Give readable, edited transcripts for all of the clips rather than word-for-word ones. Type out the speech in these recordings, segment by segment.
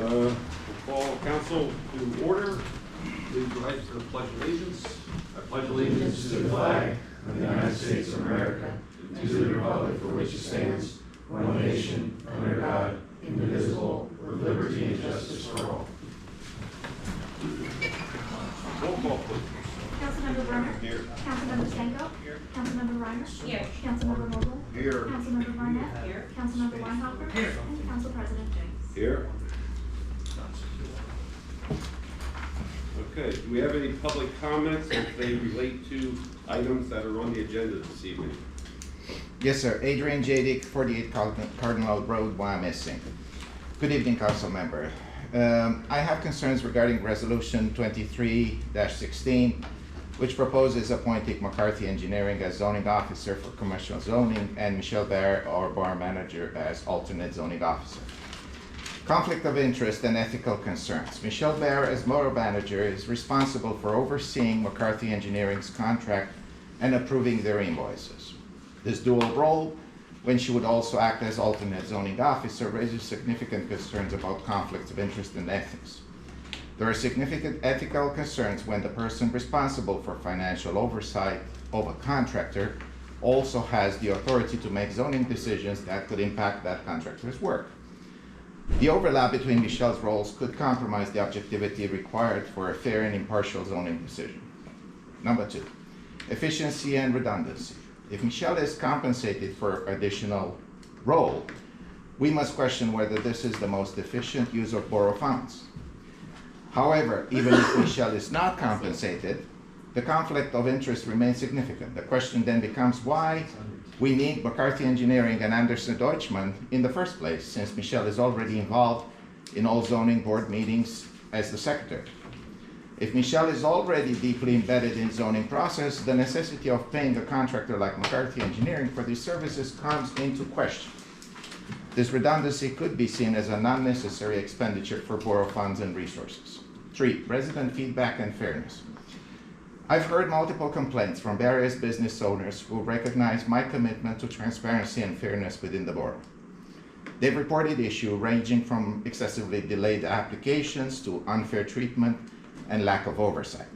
We'll call council to order. Please rise to the Pledge of Allegiance. I pledge allegiance to the flag of the United States of America, and to the republic for which it stands, one nation, under God, indivisible, with liberty and justice for all. Roll call, please. Councilmember Brunner? Here. Councilmember Stanko? Here. Councilmember Reiner? Here. Councilmember Vogel? Here. Councilmember Barnett? Here. Councilmember Weinhopper? Here. And Council President James. Here. Okay, do we have any public comments if they relate to items that are on the agenda this evening? Yes, sir. Adrian Jadick, 48 Cardinal Road, Wyomissing. Good evening, council member. I have concerns regarding Resolution 23-16, which proposes appointing McCarthy Engineering as zoning officer for commercial zoning and Michelle Baer, our bar manager, as alternate zoning officer. Conflict of interest and ethical concerns. Michelle Baer, as borough manager, is responsible for overseeing McCarthy Engineering's contract and approving their invoices. This dual role, when she would also act as alternate zoning officer, raises significant concerns about conflicts of interest and ethics. There are significant ethical concerns when the person responsible for financial oversight of a contractor also has the authority to make zoning decisions that could impact that contractor's work. The overlap between Michelle's roles could compromise the objectivity required for a fair and impartial zoning decision. Number 2, efficiency and redundancy. If Michelle is compensated for additional role, we must question whether this is the most efficient use of borough funds. However, even if Michelle is not compensated, the conflict of interest remains significant. The question then becomes why we need McCarthy Engineering and Anderson Deutschmann in the first place, since Michelle is already involved in all zoning board meetings as the secretary. If Michelle is already deeply embedded in zoning process, the necessity of paying a contractor like McCarthy Engineering for these services comes into question. This redundancy could be seen as an unnecessary expenditure for borough funds and resources. 3, resident feedback and fairness. I've heard multiple complaints from various business owners who recognize my commitment to transparency and fairness within the borough. They've reported issues ranging from excessively delayed applications to unfair treatment and lack of oversight.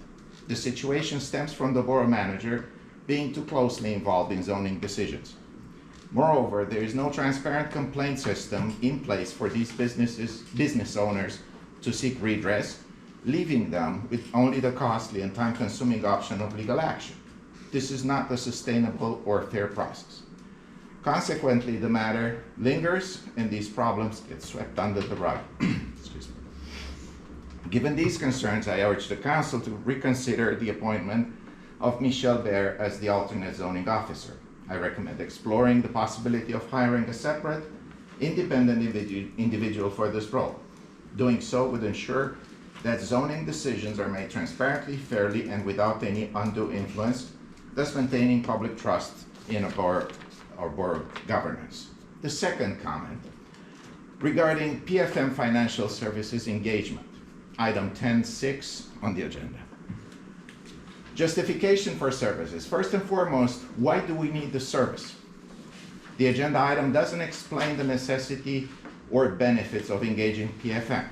The situation stems from the borough manager being too closely involved in zoning decisions. Moreover, there is no transparent complaint system in place for these business owners to seek redress, leaving them with only the costly and time-consuming option of legal action. This is not a sustainable or fair process. Consequently, the matter lingers and these problems get swept under the rug. Excuse me. Given these concerns, I urge the council to reconsider the appointment of Michelle Baer as the alternate zoning officer. I recommend exploring the possibility of hiring a separate, independent individual for this role. Doing so would ensure that zoning decisions are made transparently, fairly, and without any undue influence, thus maintaining public trust in our borough governance. The second comment regarding PFM Financial Services engagement, item 10.6 on the agenda. Justification for services. First and foremost, why do we need the service? The agenda item doesn't explain the necessity or benefits of engaging PFM.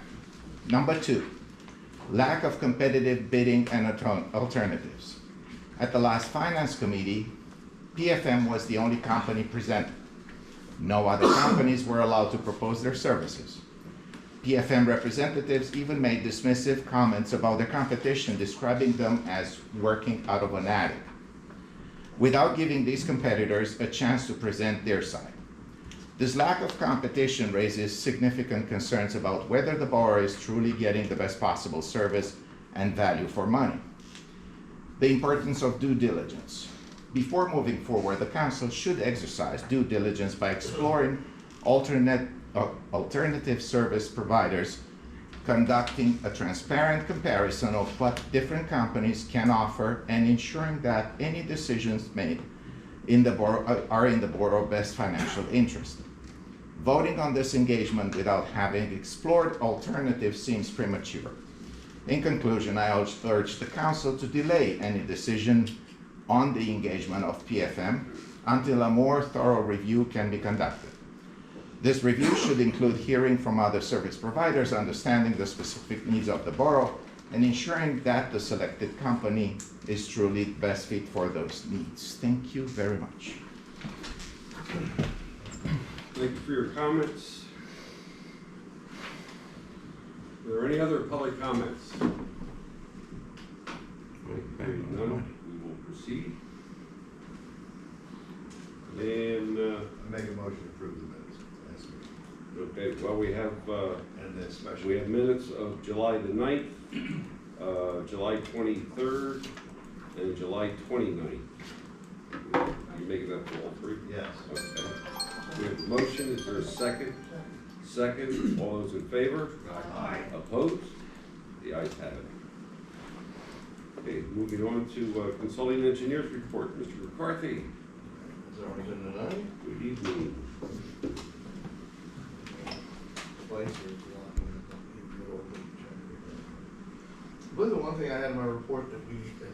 Number 2, lack of competitive bidding and alternatives. At the last Finance Committee, PFM was the only company presented. No other companies were allowed to propose their services. PFM representatives even made dismissive comments about their competition, describing them as working out of an attic, without giving these competitors a chance to present their side. This lack of competition raises significant concerns about whether the borough is truly getting the best possible service and value for money. The importance of due diligence. Before moving forward, the council should exercise due diligence by exploring alternative service providers, conducting a transparent comparison of what different companies can offer, and ensuring that any decisions made in the borough are in the borough's best financial interest. Voting on this engagement without having explored alternatives seems premature. In conclusion, I urge the council to delay any decision on the engagement of PFM until a more thorough review can be conducted. This review should include hearing from other service providers, understanding the specific needs of the borough, and ensuring that the selected company is truly best fit for those needs. Thank you very much. Thank you for your comments. Are there any other public comments? Hearing none, we will proceed. And, Make a motion to approve the minutes. Last meeting. okay, well, we have, And then special. we have minutes of July the 9th, July 23rd, and July 29th. You making that for all three? Yes. Okay. We have a motion, is there a second? Second, all those in favor? Aye. Opposed? The ayes have it. Okay, moving on to consulting engineers report, Mr. McCarthy. Is there anything tonight? Good evening. I believe the one thing I had in my report that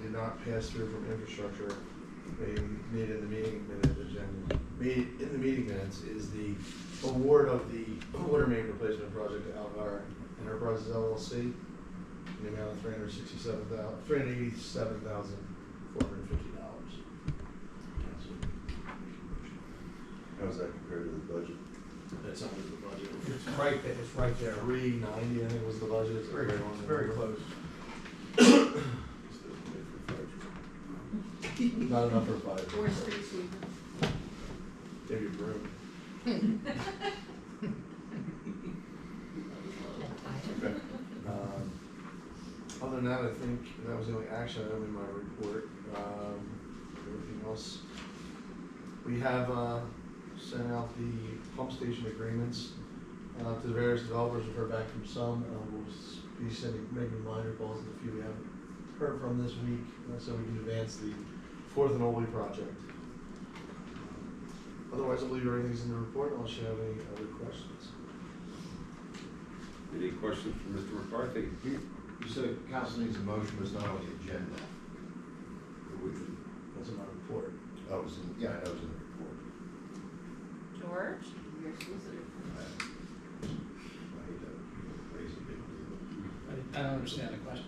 did not pass through from infrastructure, they made in the meeting minutes, is the award of the water main replacement project to Algar Enterprises LLC in the amount of $387,450. How does that compare to the budget? That's under the budget. It's right there. 390, I think was the budget. It's very close. Not enough for five. Or street sweeper. Maybe a broom. Other than that, I think that was the only action item in my report. Everything else, we have sent out the pump station agreements to the various developers. We've heard back from some. We'll be making minor calls to the few we haven't heard from this week, so we can advance the 4th and Oley project. Otherwise, I believe everything's in the report unless you have any other questions. Any questions for Mr. McCarthy? You said council needs a motion, but it's not on the agenda. That's in my report. Oh, it was in, yeah, I know it was in the report. George, your solicitor. I hate that crazy big deal. I don't understand the question.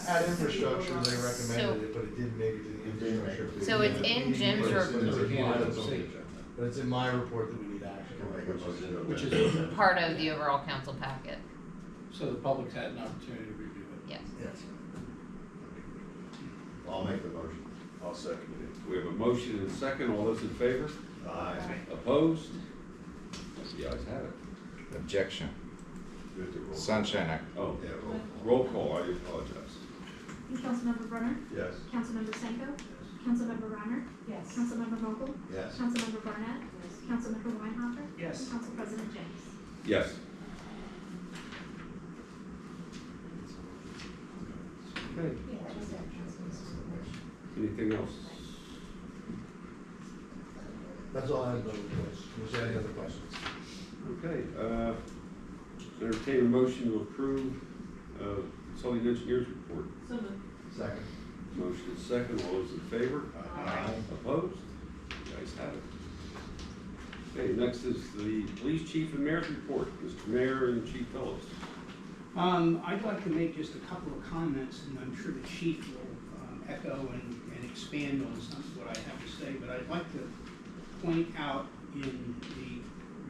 At infrastructure, they recommended it, but it didn't make it to the infrastructure. So it's in Jim's But it's- report. But it's in my report that we need action. Can make a motion to Which amend. is, Part of the overall council packet, so the public's had an opportunity to review it. yes. Yes. I'll make the motion. I'll second it. We have a motion and a second, all those in favor? Aye. Opposed? The ayes have it. Objection. Do it to roll. Sunshine Act. Oh, Yeah, roll. roll call, I apologize. Councilmember Brunner? Yes. Councilmember Senko? Councilmember Reiner? Yes. Councilmember Vogel? Yes. Councilmember Barnett? Councilmember Weinhopper? Yes. And Council President James. Yes. Okay, anything else? That's all I have, no reports. Was there any other questions? Okay, entertain a motion to approve consulting engineers report. So moved. Second. Motion is second, all those in favor? Aye. Opposed? You guys have it. Okay, next is the police chief and mayor's report. Mr. Mayor and Chief Phillips. I'd like to make just a couple of comments, and I'm sure the chief will echo and expand on some of what I have to say, but I'd like to point out in the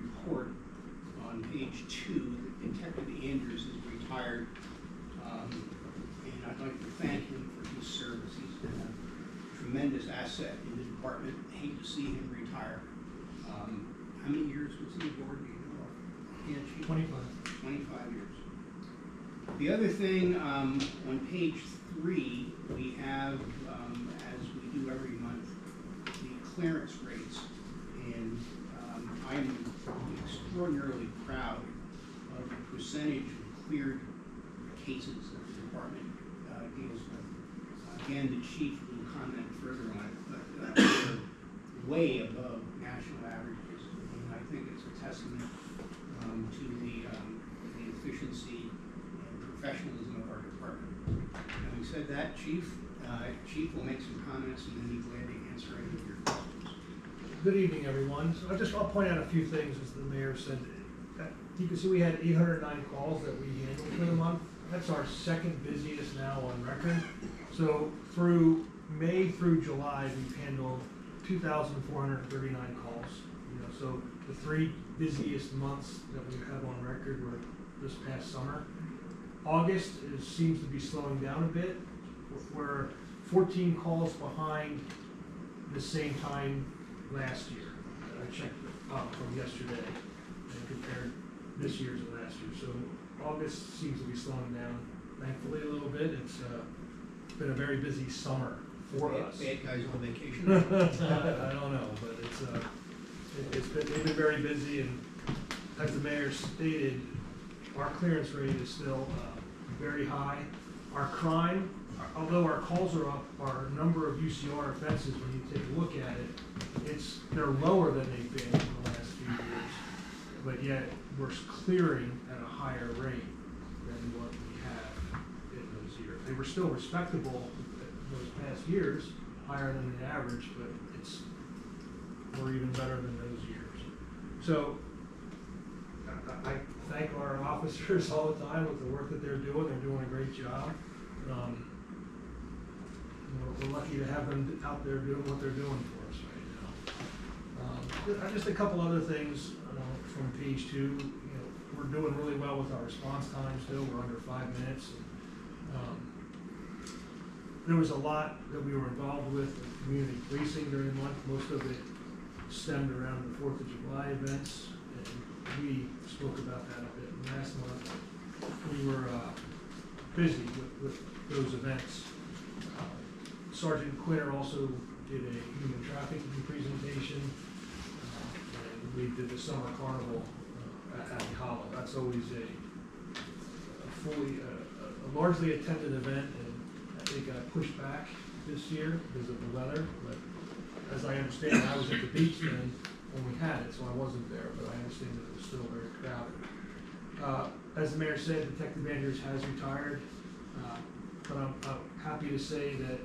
report on page 2 that Detective Andrews is retired, and I'd like to thank him for his service. He's been a tremendous asset in the department. I hate to see him retire. How many years was he aboard? Do you know? Yeah, Chief? 25 years. The other thing, on page 3, we have, as we do every month, the clearance rates. And I'm extraordinarily proud of the percentage of cleared cases that the department deals with. Again, the chief will comment further on it, but we're way above national averages. And I think it's a testament to the efficiency professionalism of our department. Having said that, Chief will make some comments and then be glad to answer any of your questions. Good evening, everyone. So I'll point out a few things, as the mayor said. You can see we had 809 calls that we handled for the month. That's our second busiest now on record. So through May through July, we've handled 2,439 calls. So the three busiest months that we have on record were this past summer. August seems to be slowing down a bit. We're 14 calls behind the same time last year. I checked from yesterday and compared this year's and last year. So August seems to be slowing down, thankfully, a little bit. It's been a very busy summer for us. Bad guys on vacation. I don't know, but they've been very busy, and as the mayor stated, our clearance rate is still very high. Our crime, although our calls are up, our number of UCR offenses, when you take a look at it, they're lower than they've been in the last few years, but yet we're clearing at a higher rate than what we have in those years. They were still respectable those past years, higher than the average, but we're even better than those years. So I thank our officers all the time with the work that they're doing. They're doing a great job. We're lucky to have them out there doing what they're doing for us right now. Just a couple other things from page 2. We're doing really well with our response time still. We're under 5 minutes. There was a lot that we were involved with community policing during the month. Most of it stemmed around the 4th of July events, and we spoke about that a bit last month. We were busy with those events. Sergeant Quinter also did a human trafficking presentation, and we did the summer carnival at Hollow. That's always a largely attended event, and I think got pushed back this year because of the weather, but as I understand, I was at the beach then when we had it, so I wasn't there, but I understand that it was still very crowded. As the mayor said, Detective Andrews has retired, but I'm happy to say that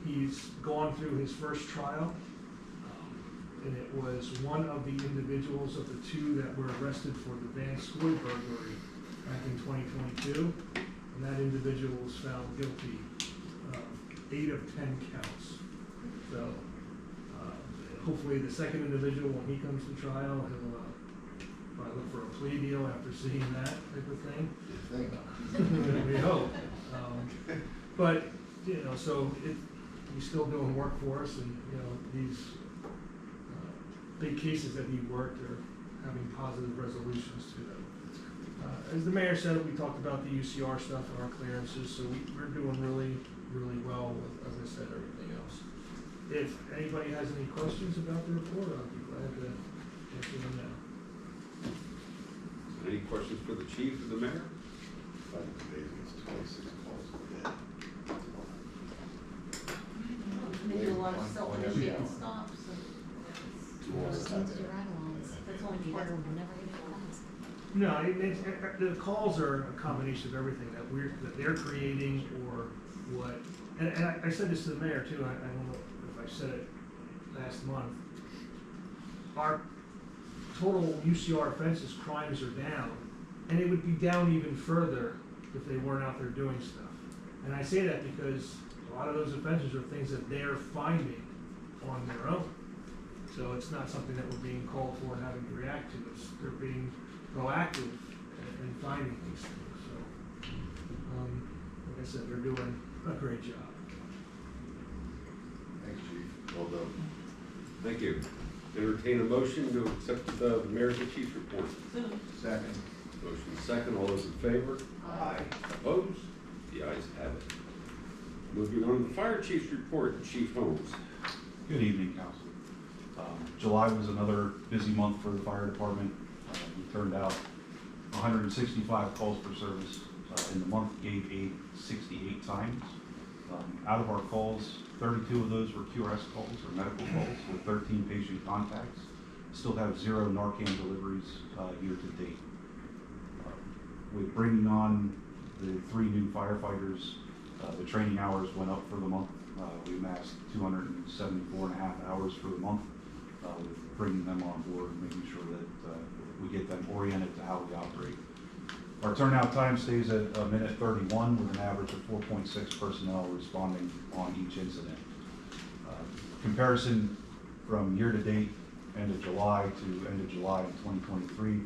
he's gone through his first trial, and it was one of the individuals of the 2 that were arrested for the Van Scoy burglary back in 2022, and that individual was found guilty of 8 of 10 counts. So hopefully the second individual, when he comes to trial, he'll probably look for a plea deal after seeing that type of thing. We hope. But, so he's still doing work for us, and, these big cases that he worked are having positive resolutions to them. As the mayor said, we talked about the UCR stuff and our clearances, so we're doing really, really well with, as I said, everything else. If anybody has any questions about the report, I'll be glad to answer them now. Any questions for the chief or the mayor? It's 26 calls a day. They do a lot of self-initiated stops. That's only part of never getting passed. No, the calls are a combination of everything that they're creating or what. And I said this to the mayor too. I don't know if I said it last month. Our total UCR offenses, crimes are down, and it would be down even further if they weren't out there doing stuff. And I say that because a lot of those offenses are things that they're finding on their own. So it's not something that we're being called for and having to react to. They're being proactive and finding these things. So, like I said, they're doing a great job. Thanks, Chief. Well done. Thank you. Entertain a motion to accept the mayor's and chief's report. Second. Motion second. All those in favor? Aye. Opposed? The ayes have it. Moving on to the fire chief's report, Chief Holmes. Good evening, Council. July was another busy month for the fire department. We turned out 165 calls per service. In the month, gave aid 68 times. Out of our calls, 32 of those were QRS calls or medical calls with 13 patient contacts. Still have 0 Narcan deliveries year to date. With bringing on the 3 new firefighters, the training hours went up for the month. We amassed 274.5 hours for the month. with bringing them on board and making sure that we get them oriented to how we operate. Our turnout time stays at a minute 31 with an average of 4.6 personnel responding on each incident. Comparison from year to date, end of July to end of July in 2023,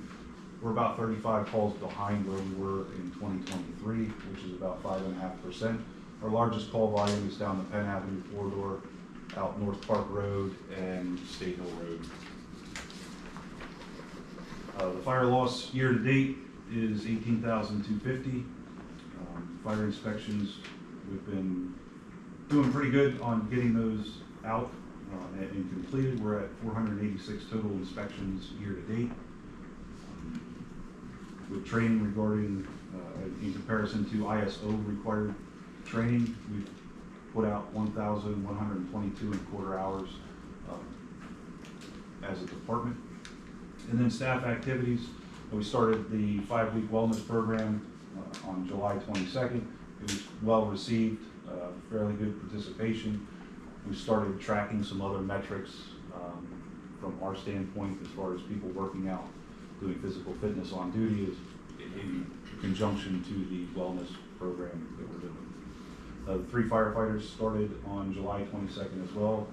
we're about 35 calls behind where we were in 2023, which is about 5.5%. Our largest call volume is down the Penn Avenue corridor, out North Park Road and State Hill Road. The fire loss year to date is 18,250. Fire inspections, we've been doing pretty good on getting those out and completed. We're at 486 total inspections year to date. With training regarding, in comparison to ISO required training, we've put out 1,122 and a quarter hours as a department. And then staff activities, we started the 5-week wellness program on July 22nd. It was well received, fairly good participation. We started tracking some other metrics from our standpoint as far as people working out, doing physical fitness on duty is in conjunction to the wellness program that we're doing. 3 firefighters started on July 22nd as well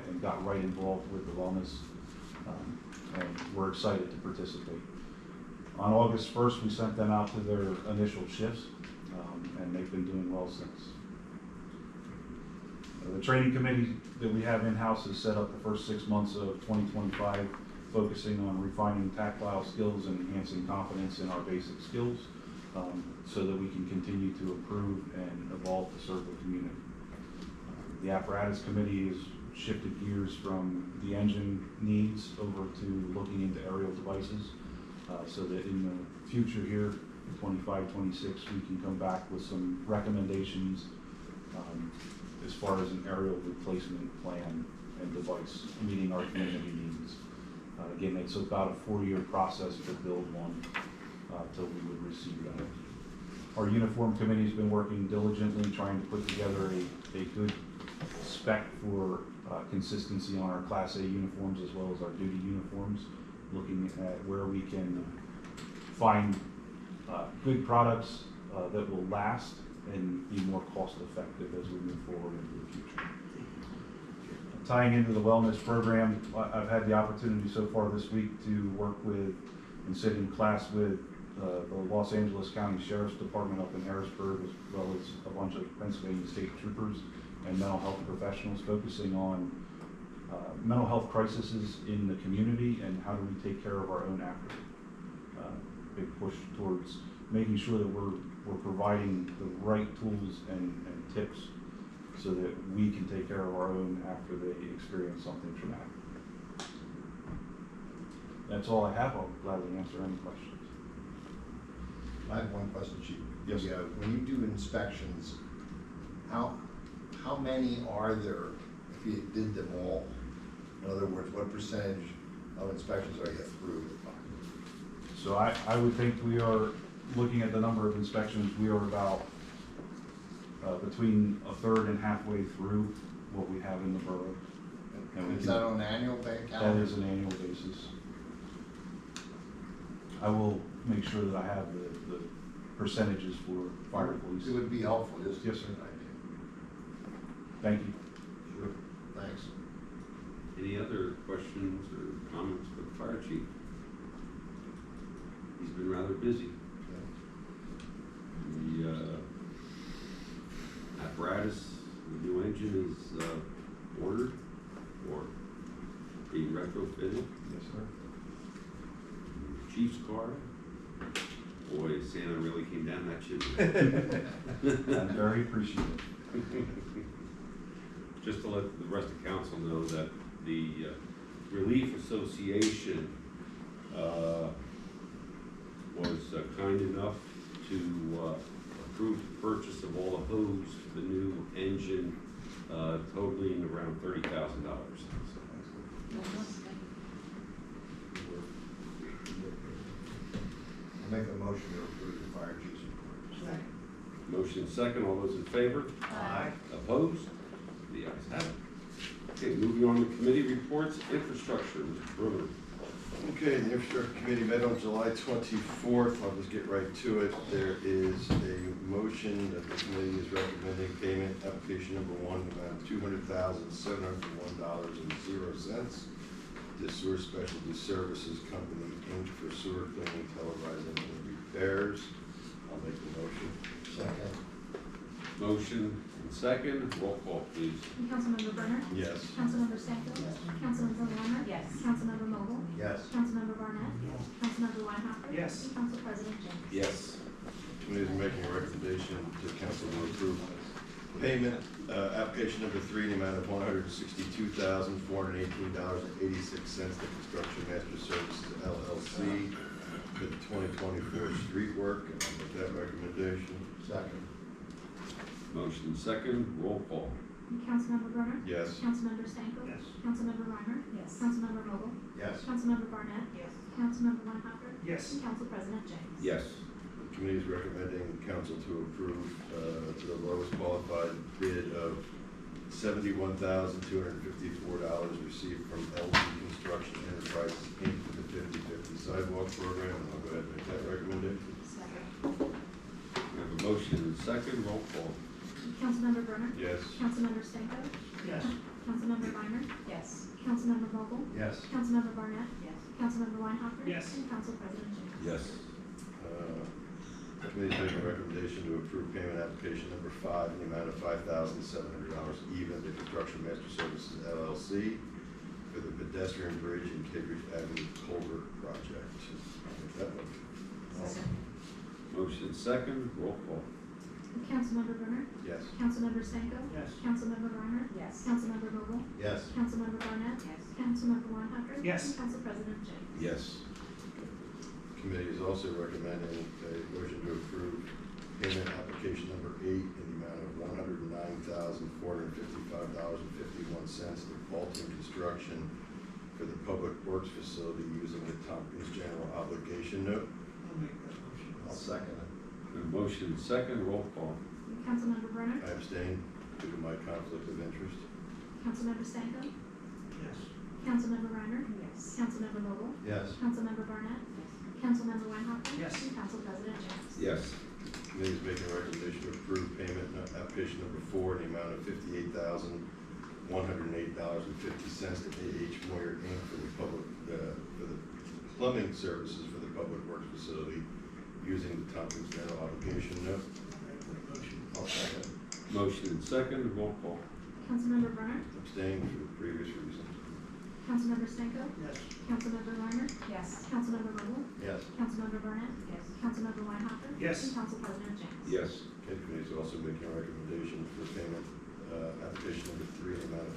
and got right involved with the wellness, and we're excited to participate. On August 1st, we sent them out to their initial shifts, and they've been doing well since. The training committee that we have in-house has set up the first 6 months of 2025, focusing on refining tactile skills and enhancing confidence in our basic skills, so that we can continue to improve and evolve to serve the community. The apparatus committee has shifted gears from the engine needs over to looking into aerial devices, so that in the future here, 25, 26, we can come back with some recommendations as far as an aerial replacement plan and device meeting our community needs. Again, it's about a 4-year process to build one till we would receive that. Our uniform committee has been working diligently trying to put together a good spec for consistency on our Class A uniforms as well as our duty uniforms, looking at where we can find good products that will last and be more cost effective as we move forward into the future. Tying into the wellness program, I've had the opportunity so far this week to work with and sit in class with the Los Angeles County Sheriff's Department up in Harrisburg, as well as a bunch of Pennsylvania State Troopers and mental health professionals, focusing on mental health crises in the community and how do we take care of our own after. Big push towards making sure that we're providing the right tools and tips so that we can take care of our own after they experience something traumatic. That's all I have. I'll gladly answer any questions. I have one question, Chief. Yes. When you do inspections, how many are there if you did them all? In other words, what percentage of inspections are you through? So I would think we are, looking at the number of inspections, we are about between a third and halfway through what we have in the borough. And Is that on an annual basis? That is an annual basis. I will make sure that I have the percentages for fire police. It would be helpful, just Yes, to sir. get an idea. Thank you. Sure, thanks. Any other questions or comments for the fire chief? He's been rather busy. The apparatus, the new engine is ordered or being retrofitted. Yes, sir. Chief's car. Boy, Santa really came down that chimney. I'm very appreciative. Just to let the rest of council know that the Relief Association was kind enough to approve the purchase of all the hose for the new engine, totaling around $30,000. I'll make a motion to approve the fire chief's report. Motion second, all those in favor? Aye. Opposed? The ayes have it. Okay, moving on to committee reports, infrastructure, Mr. Bruner. Okay, the infrastructure committee met on July 24th. I'll just get right to it. There is a motion that the committee is recommending payment, application number one, about $200,701.00 to Sewer Specialty Services Company, Inc. for sewer cleaning, televising, and repairs. I'll make the motion. Second. Motion and second, roll call please. Councilmember Brenner? Yes. Councilmember Stanko? Yes. Councilmember Warner? Yes. Councilmember Vogel? Yes. Councilmember Barnett? Councilmember Weinhopper? Yes. And Council President James? Yes. Committee is making a recommendation to council to approve payment, application number three, in the amount of $162,418.86 to Construction Master Services LLC for the 2024 street work, and I'll make that recommendation. Second. Motion and second, roll call. Councilmember Brenner? Yes. Councilmember Stanko? Yes. Councilmember Reiner? Yes. Councilmember Vogel? Yes. Councilmember Barnett? Yes. Councilmember Weinhopper? Yes. And Council President James? Yes. The committee is recommending council to approve, to the lowest qualified bid of $71,254 received from LG Construction Enterprises, Inc. for the 50/50 sidewalk program, and I'll go ahead and make that recommendation. Second. We have a motion and second, roll call. Councilmember Brenner? Yes. Councilmember Stanko? Yes. Councilmember Reiner? Yes. Councilmember Vogel? Yes. Councilmember Barnett? Yes. Councilmember Weinhopper? Yes. And Council President James? Yes. The committee is making a recommendation to approve payment application number five in the amount of $5,700 even to Construction Master Services LLC for the pedestrian bridge in Cambridge Avenue Culvert project. I'll make that motion. Second. Motion and second, roll call. Councilmember Brenner? Yes. Councilmember Stanko? Yes. Councilmember Reiner? Yes. Councilmember Vogel? Yes. Councilmember Barnett? Yes. Councilmember Weinhopper? Yes. And Council President James? Yes. Committee is also recommending a motion to approve payment application number 8 in the amount of $109,455.51 to Bolton Construction for the Public Works Facility using the Tompkins General Obligation Note. I'll make that motion. I'll second it. A motion and second, roll call. Councilmember Brenner? I abstain due to my conflict of interest. Councilmember Stanko? Yes. Councilmember Reiner? Yes. Councilmember Vogel? Yes. Councilmember Barnett? Councilmember Weinhopper? Yes. And Council President James? Yes. Committee is making a recommendation to approve payment, application number 4 in the amount of $58,108.50 to A.H. Moyer, Inc. for the plumbing services for the Public Works Facility using the Tompkins General Obligation Note. I'll second. Motion and second, roll call. Councilmember Brenner? Abstain for the previous reasons. Councilmember Stanko? Yes. Councilmember Reiner? Yes. Councilmember Vogel? Yes. Councilmember Barnett? Yes. Councilmember Weinhopper? Yes. And Council President James? Yes. Okay, the committee is also making a recommendation for payment, application number 3 in the amount of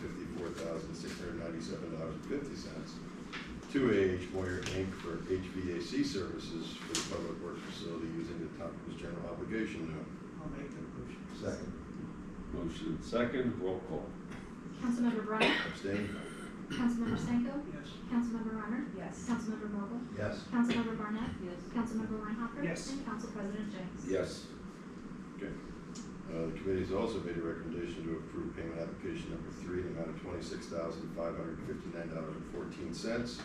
$54,697.50 to A.H. Moyer, Inc. for HVAC services for the Public Works Facility using the Tompkins General Obligation Note. I'll make that motion. Second. Motion and second, roll call. Councilmember Brenner? Abstain? Councilmember Stanko? Yes. Councilmember Reiner? Yes. Councilmember Vogel? Yes. Councilmember Barnett? Yes. Councilmember Weinhopper? Yes. And Council President James? Yes. Okay. The committee has also made a recommendation to approve payment application number 3 in the amount of $26,559.14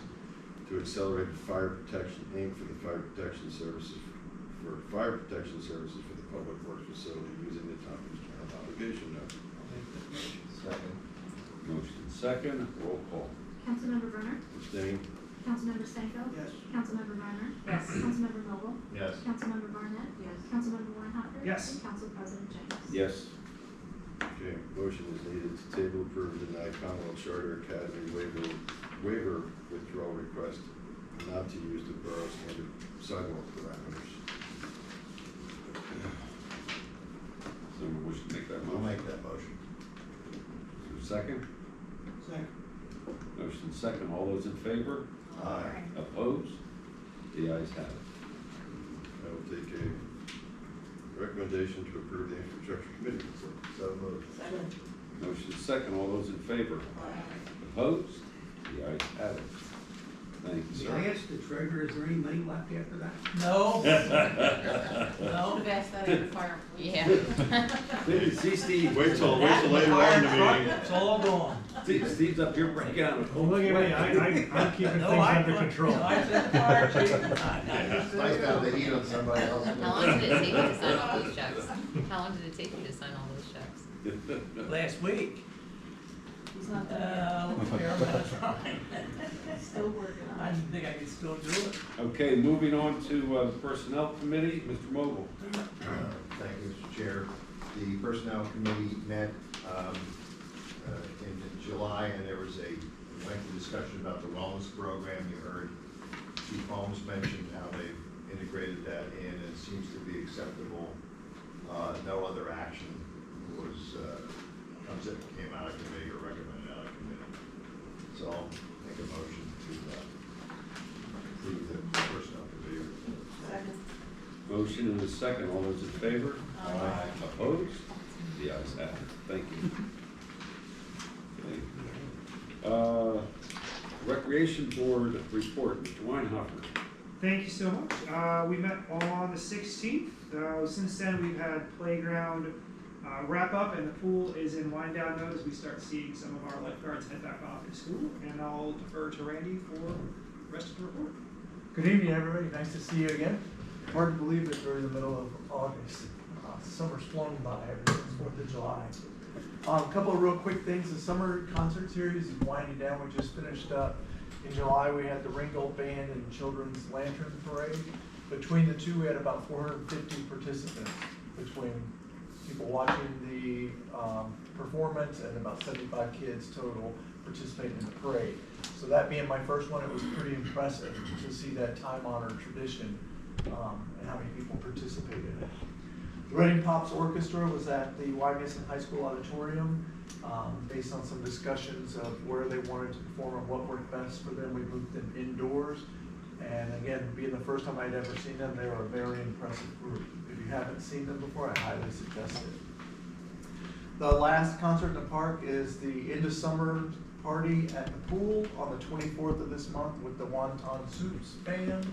to Accelerated Fire Protection, Inc. for the fire protection services for the Public Works Facility using the Tompkins General Obligation Note. I'll make that motion. Second. Motion and second, roll call. Councilmember Brenner? Abstain? Councilmember Stanko? Yes. Councilmember Reiner? Yes. Councilmember Vogel? Yes. Councilmember Barnett? Yes. Councilmember Weinhopper? Yes. And Council President James? Yes. Okay, motion is needed to table, approve, deny Commonwealth Charter Academy waiver withdrawal request not to use the borough standard sidewalk parameters. Someone wish to make that motion? I'll make that motion. Is there a second? Second. Motion second, all those in favor? Aye. Opposed? The ayes have it. I will take a recommendation to approve the infrastructure committee report. So moved. Second. Motion second, all those in favor? Opposed? The ayes have it. Thank you, Can I sir. ask the treasurer, is there any money left after that? No. No. Would have asked that at the fire. Yeah. See, Steve? Wait till later on in the meeting. It's all gone. Steve's up here breaking out. Well, look at me, I'm keeping things under control. No, I said the fire chief. It's nice to have the heat on somebody else. How long did it take you to sign all those checks? How long did it take you to sign all those checks? Last week. He's not done Fair amount of time. yet. Still working I on it. didn't think I could still do it. Okay, moving on to the Personnel Committee, Mr. Mogul. Thank you, Mr. Chair. The Personnel Committee met in July, and there was a lengthy discussion about the wellness program. You heard Chief Holmes mention how they've integrated that in, and it seems to be acceptable. No other action came out of committee or recommended out of committee. So I'll make a motion to approve the Personnel Committee report. Second. Motion and a second. All those in favor? Aye. Opposed? The ayes have it. Thank you. Okay. Recreation Board report, Mr. Weinhoffer. Thank you so much. We met on the 16th. Since then, we've had playground wrap up, and the pool is in wind down mode as we start seeing some of our lifeguards head back off to school. And I'll defer to Randy for the rest of the report. Good evening, everybody. Nice to see you again. Hard to believe that we're in the middle of August. Summer's flown by ever since 4th of July. A couple of real quick things. The summer concert series is winding down. We just finished up. In July, we had the Ringgold Band and Children's Lantern Parade. Between the two, we had about 450 participants between people watching the performance and about 75 kids total participating in the parade. So that being my first one, it was pretty impressive to see that time-honored tradition and how many people participated in it. The Reading Pops Orchestra was at the Wyomissing High School Auditorium. Based on some discussions of where they wanted to perform and what worked best for them, we moved them indoors. And again, being the first time I'd ever seen them, they were a very impressive group. If you haven't seen them before, I highly suggest it. The last concert in the park is the end of summer party at the pool on the 24th of this month with the Wonton Soups Band.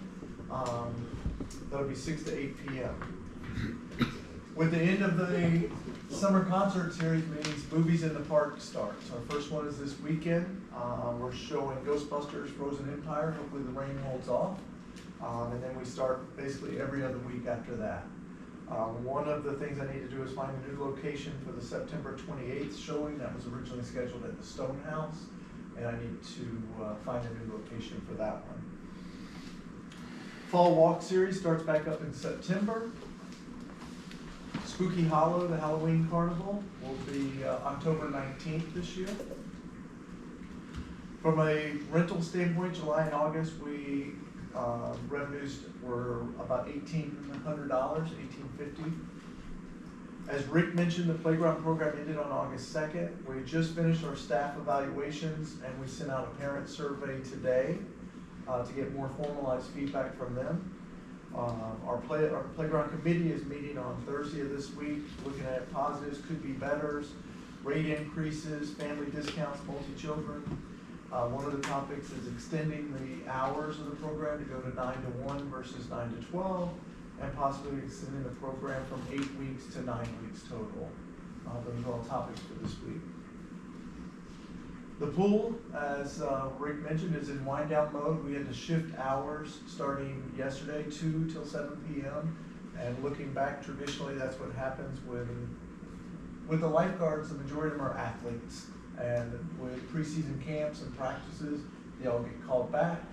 That'll be 6 to 8 p.m. With the end of the summer concert series means movies in the park starts. Our first one is this weekend. We're showing Ghostbusters Frozen Empire. Hopefully the rain holds off. And then we start basically every other week after that. One of the things I need to do is find a new location for the September 28th showing. That was originally scheduled at the Stone House. And I need to find a new location for that one. Fall Walk series starts back up in September. Spooky Hollow, the Halloween Carnival, will be October 19th this year. From a rental standpoint, July and August, we revenues were about $1,800, $1,850. As Rick mentioned, the playground program ended on August 2nd. We just finished our staff evaluations and we sent out a parent survey today to get more formalized feedback from them. Our playground committee is meeting on Thursday of this week, looking at positives, could be betters, rate increases, family discounts, multi-children. One of the topics is extending the hours of the program to go to 9 to 1 versus 9 to 12, and possibly extending the program from 8 weeks to 9 weeks total. Those are all topics for this week. The pool, as Rick mentioned, is in wind down mode. We had to shift hours starting yesterday, 2 till 7 p.m. And looking back, traditionally, that's what happens with the lifeguards. The majority of them are athletes. And with preseason camps and practices, they all get called back.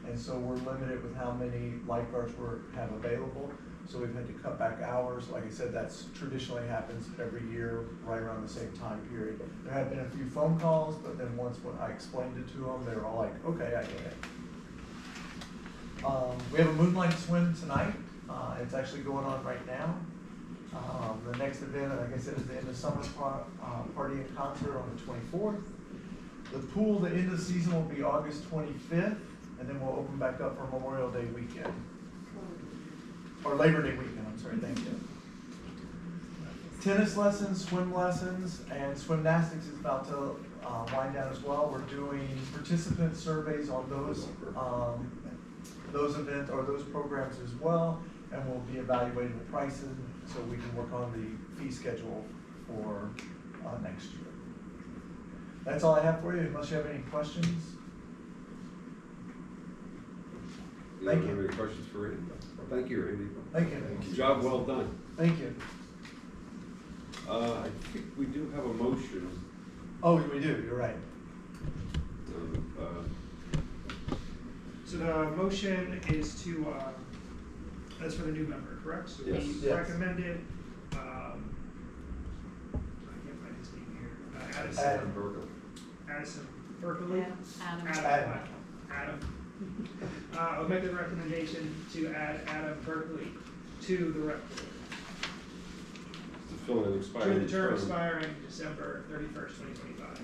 And so we're limited with how many lifeguards we have available. So we've had to cut back hours. Like I said, that's traditionally happens every year, right around the same time period. There have been a few phone calls, but then once when I explained it to them, they were all like, okay, I get it. We have a moonlight swim tonight. It's actually going on right now. The next event, like I said, is the end of summer party and concert on the 24th. The pool, the end of the season will be August 25th, and then we'll open back up for Memorial Day weekend. Or Labor Day weekend, I'm sorry, thank you. Tennis lessons, swim lessons, and swimnastics is about to wind down as well. We're doing participant surveys on those events or those programs as well, and we'll be evaluating the prices so we can work on the fee schedule for next year. That's all I have for you, unless you have any questions. You Thank don't have you. any questions for Randy? Thank you, Randy. Thank you. Job well done. Thank you. I think we do have a motion. Oh, we do, you're right. So the motion is to, that's for the new member, correct? So Yes. we Yes. recommended, I can't find his name here, Adam. Addison Berkeley. Adam. Adam. I'll make the recommendation to add Adam Berkeley to the rep board. To fill an Through expiring the term term. expiring December 31st, 2025.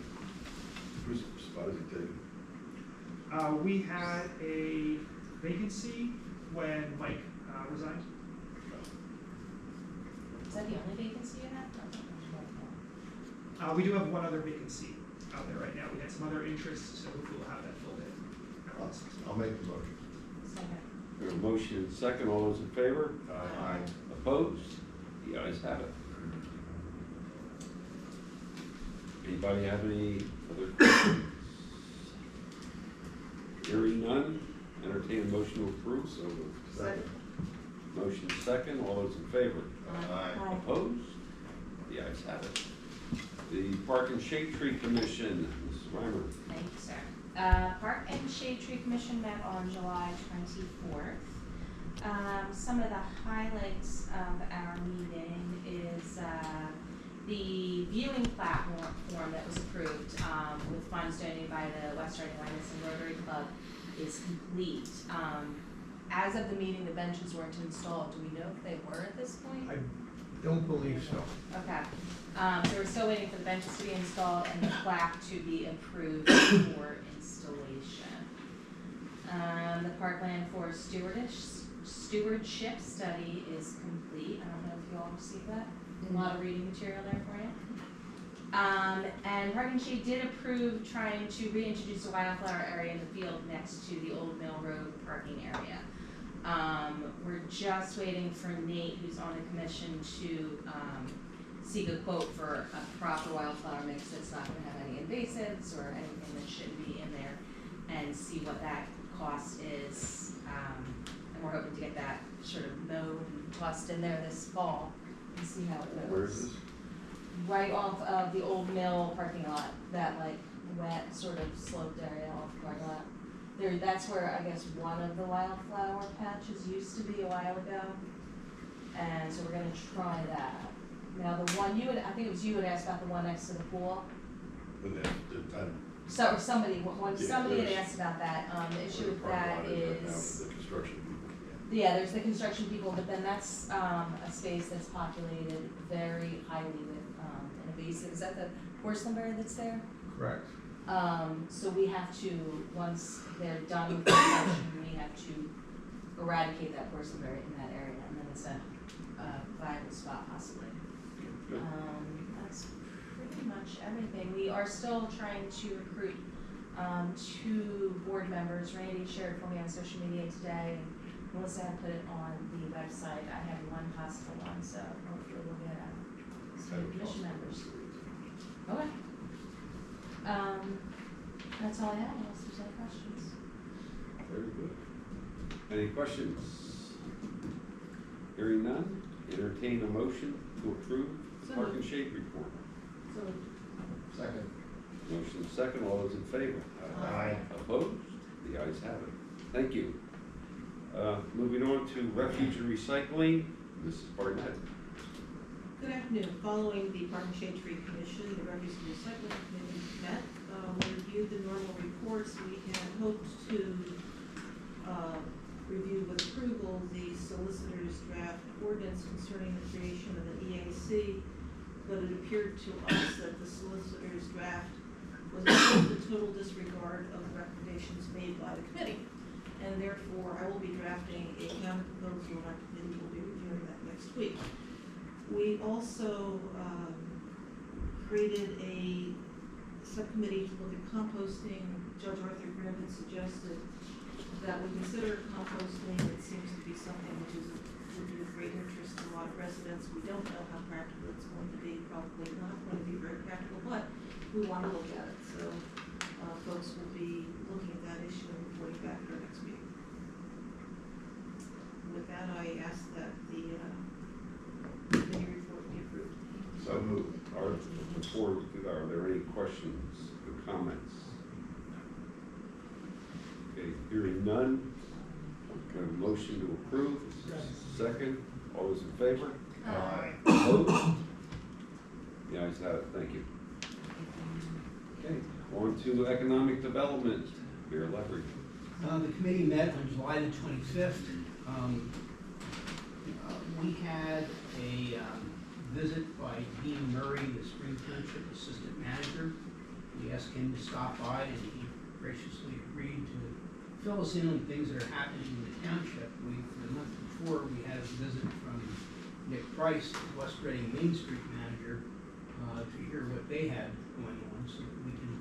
Whose spot is he taking? We had a vacancy when Mike resigned. Is that the only vacancy you have? We do have one other vacancy out there right now. We had some other interests, so hopefully we'll have that filled in. I'll make the motion. Second. We have a motion and second. All those in favor? Aye. Opposed? The ayes have it. Anybody have any other questions? Hearing none, entertain a motion to approve, so moved. Second. Motion second, all those in favor? Aye. Opposed? The ayes have it. The Park and Shade Tree Commission, Mrs. Weimer. Thank you, sir. Park and Shade Tree Commission met on July 24th. Some of the highlights of our meeting is the viewing platform that was approved with funds donated by the West Riding Wyomissing Rotary Club is complete. As of the meeting, the benches weren't installed. Do we know if they were at this point? I don't believe so. Okay, so we're still waiting for the benches to be installed and the plaque to be approved for installation. The Parkland Forest Stewardship Study is complete. I don't know if you all received that. A lot of reading material there for you. And Park and Shade did approve trying to reintroduce a wildflower area in the field next to the Old Mill Road parking area. We're just waiting for Nate, who's on the commission, to seek a quote for a proper wildflower mix that's not gonna have any invasives or anything that shouldn't be in there, and see what that cost is. And we're hoping to get that sort of mowed and tossed in there this fall and see how it goes. Where is this? Right off of the Old Mill parking lot, that like wet sort of sloped area off the parking lot. There, that's where I guess one of the wildflower patches used to be a while ago. And so we're gonna try that. Now the one you had, I think it was you had asked about the one next to the pool. So, or somebody had asked about that. The issue with that is, The construction people. yeah, there's the construction people, but then that's, a space that's populated very highly with, invasive. Is that the horseberry that's there? Correct. So we have to, once they're done with construction, we have to eradicate that horseberry in that area, and then it's a viable spot possibly. That's pretty much everything. We are still trying to recruit, 2 board members. Randy shared for me on social media today, and Melissa had put it on the website. I have one possible one, so hopefully we'll get some commission members. Okay. That's all I have, unless there's any questions. Very good. Any questions? Hearing none, entertain a motion to approve the Park and Shade report. So, Second. Motion second, all those in favor? Aye. Opposed? The ayes have it. Thank you. Moving on to refuge and recycling, Mrs. Barnett. Good afternoon. Following the Park and Shade Tree Commission, the Refuse and Recycling Committee met. We reviewed the normal reports. We had hoped to review with approval the solicitor's draft ordinance concerning the creation of an EAC, but it appeared to us that the solicitor's draft was in total disregard of the recommendations made by the committee. And therefore, I will be drafting a counter proposal, and our committee will be reviewing that next week. We also created a subcommittee to look at composting. Judge Arthur Grimm had suggested that we consider composting. It seems to be something which is will be of great interest to a lot of residents. We don't know how practical it's going to be, probably not going to be very practical, but we want to look at it. So folks will be looking at that issue and reporting back at our next meeting. With that, I ask that the committee report be approved. So moved. Before we do that, are there any questions or comments? Okay, hearing none. Can I have a motion to approve? Second. All those in favor? Aye. Opposed? The ayes have it. Thank you. Okay, on to economic development. Mayor Leverage. The committee met on July the 25th. We had a visit by Dean Murray, the Spring Township Assistant Manager. We asked him to stop by and he graciously agreed to fill us in on things that are happening in the township. The month before, we had a visit from Nick Price, the West Reading Main Street Manager, to hear what they had going on so that we can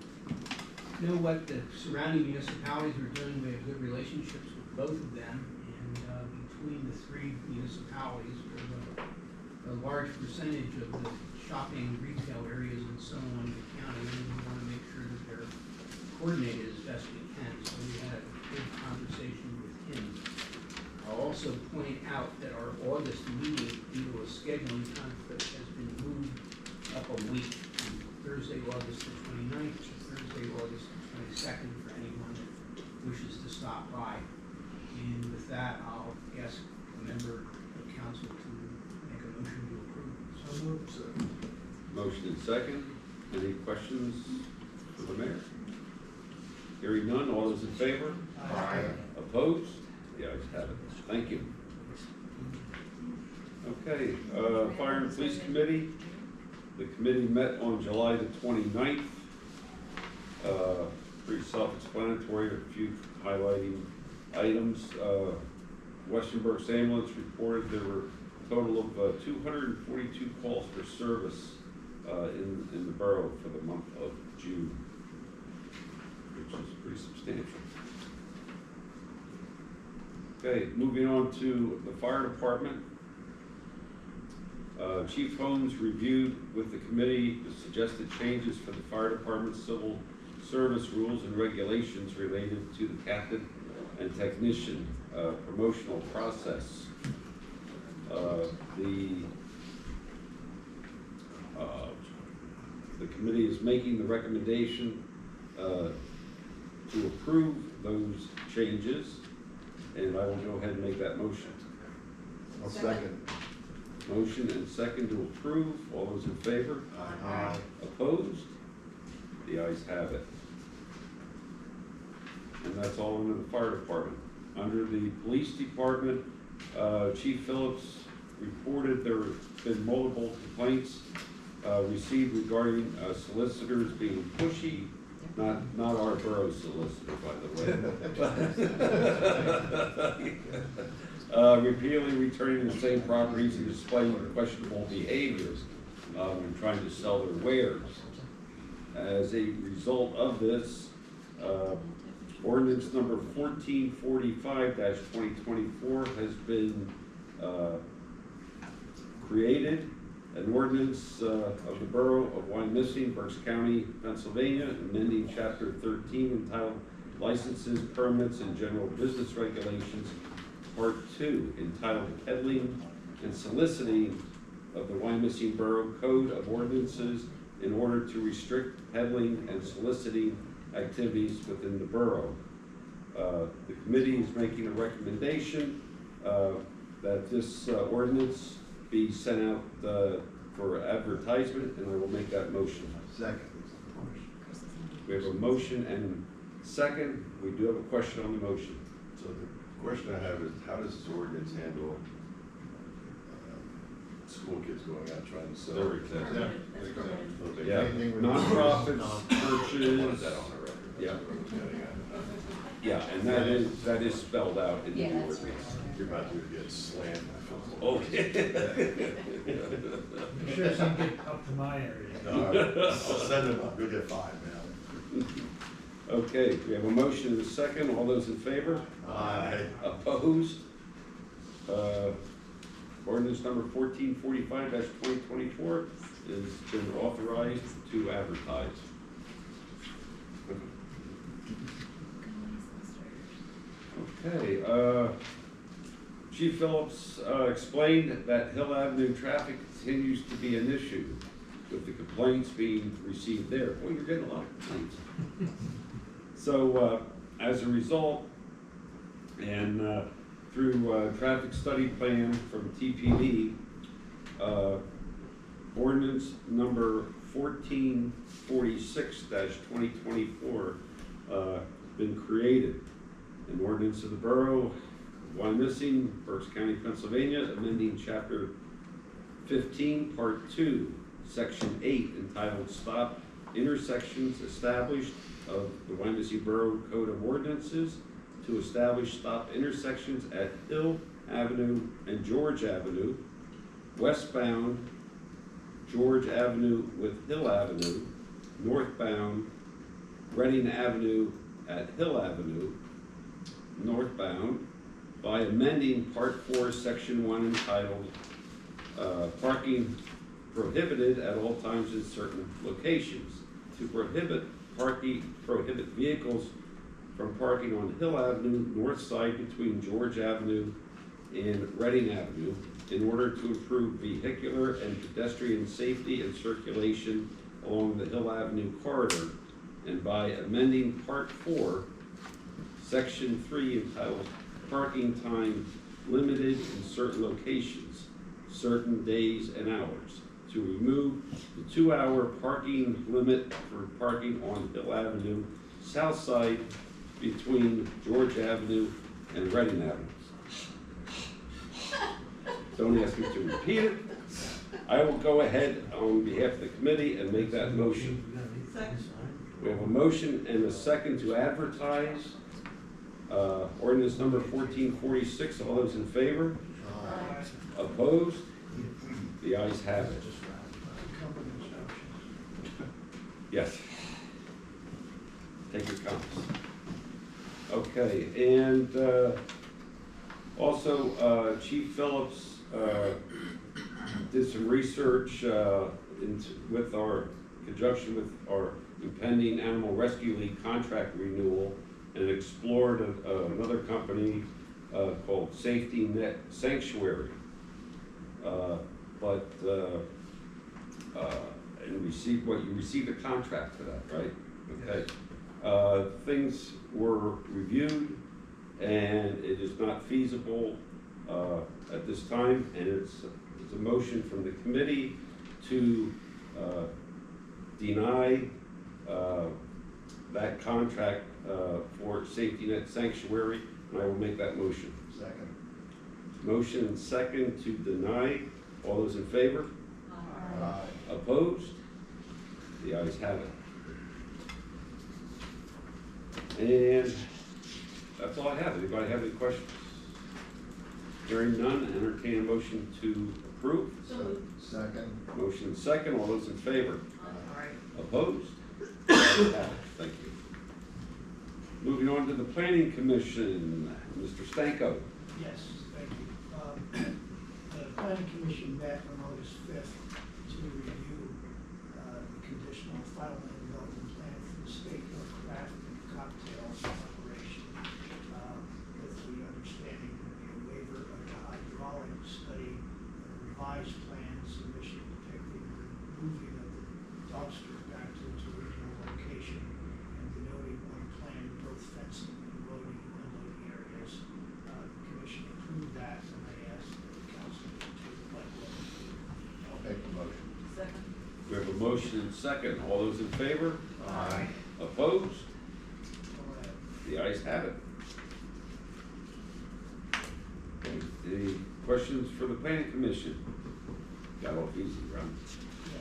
know what the surrounding municipalities are doing. We have good relationships with both of them, and between the three municipalities, we have a large percentage of the shopping retail areas and so on in the county, and we want to make sure that they're coordinated as best we can. So we had a good conversation with him. I'll also point out that our August meeting, due to a scheduling conflict, has been moved up a week from Thursday, August the 29th to Thursday, August the 22nd for anyone that wishes to stop by. And with that, I'll ask a member of council to make a motion to approve. So moved, sir. Motion and second. Any questions for the mayor? Hearing none. All those in favor? Aye. Opposed? The ayes have it. Thank you. Okay, Fire and Police Committee. The committee met on July the 29th. Pretty self-explanatory, a few highlighting items. Westernburg's ambulance reported there were a total of 242 calls for service in the borough for the month of June, which is pretty substantial. Okay, moving on to the fire department. Chief Holmes reviewed with the committee the suggested changes for the fire department's civil service rules and regulations related to the captain and technician promotional process. The committee is making the recommendation to approve those changes, and I will go ahead and make that motion. I'll second. Motion and second to approve. All those in favor? Aye. Opposed? The ayes have it. And that's all under the fire department. Under the police department, Chief Phillips reported there have been multiple complaints received regarding solicitors being pushy. Not our borough solicitor, by the way. Repeatedly returning to the same properties and displaying questionable behaviors when trying to sell their wares. As a result of this, ordinance number 1445-2024 has been created. An ordinance of the Borough of Wyomissing, Berks County, Pennsylvania, amending Chapter 13 entitled Licenses, Permits, and General Business Regulations, Part 2, entitled Peddling and Soliciting of the Wyomissing Borough Code of Ordinances in order to restrict peddling and soliciting activities within the borough. The committee is making a recommendation that this ordinance be sent out for advertisement, and I will make that motion. Second. We have a motion and second. We do have a question on the motion. So the question I have is, how does this ordinance handle school kids going out trying to sell? There it is. That's permitted. Okay. Yeah, Anything with- nonprofits, churches. I wanted that on the record. Yeah. Yeah. Yeah, and that is spelled out in the Yeah, that's ordinance. You're about to get slammed. Okay. I'm sure some get up to my area. No, I'll send them up. You'll get 5 now. Okay, we have a motion and a second. All those in favor? Aye. Opposed? Ordinance number 1445-2024 has been authorized to advertise. Okay, Chief Phillips explained that Hill Avenue traffic continues to be an issue with the complaints being received there. Well, you're getting a lot of complaints. So, as a result, and through traffic study plan from TPD, ordinance number 1446-2024 been created. An ordinance of the Borough of Wyomissing, Berks County, Pennsylvania, amending Chapter 15, Part 2, Section 8, entitled Stop Intersections Established of the Wyomissing Borough Code of Ordinances to establish stop intersections at Hill Avenue and George Avenue, westbound George Avenue with Hill Avenue, northbound Reading Avenue at Hill Avenue, northbound, by amending Part 4, Section 1, entitled Parking Prohibited at All Times in Certain Locations, to prohibit vehicles from parking on Hill Avenue, north side between George Avenue and Reading Avenue, in order to improve vehicular and pedestrian safety and circulation along the Hill Avenue corridor, and by amending Part 4, Section 3, entitled Parking Time Limited in Certain Locations, Certain Days and Hours, to remove the 2-hour parking limit for parking on Hill Avenue, south side between George Avenue and Reading Avenue. Don't ask me to repeat it. I will go ahead on behalf of the committee and make that motion. Second. We have a motion and a second to advertise ordinance number 1446. All those in favor? Aye. Opposed? The ayes have it. Yes. Take your comments. Okay, and also Chief Phillips did some research with our conjunction with our impending Animal Rescue League contract renewal, and explored another company called Safety Net Sanctuary. And you received a contract for that, right? Okay. Things were reviewed, and it is not feasible at this time, and it's a motion from the committee to deny that contract for Safety Net Sanctuary, and I will make that motion. Second. Motion and second to deny. All those in favor? Aye. Opposed? The ayes have it. And that's all I have. Anybody have any questions? Hearing none, entertain a motion to approve. So moved. Second. Motion and second. All those in favor? Aye. Opposed? The ayes have it. Thank you. Moving on to the Planning Commission, Mr. Stanko. Yes, thank you. The planning commission met on August 5th to review the conditional final land development plan for the state of craft and cocktail operation, with the understanding that the waiver of the hydraulic study, revised plan submission depicting the moving of the dumpster back to its original location, and denoting on plan both fencing and loading and unloading areas. The commission approved that, and I asked the council to take the like vote. I'll make the motion. Second. We have a motion and second. All those in favor? Aye. Opposed? All right. The ayes have it. Okay, any questions for the Planning Commission? Got off easy, right?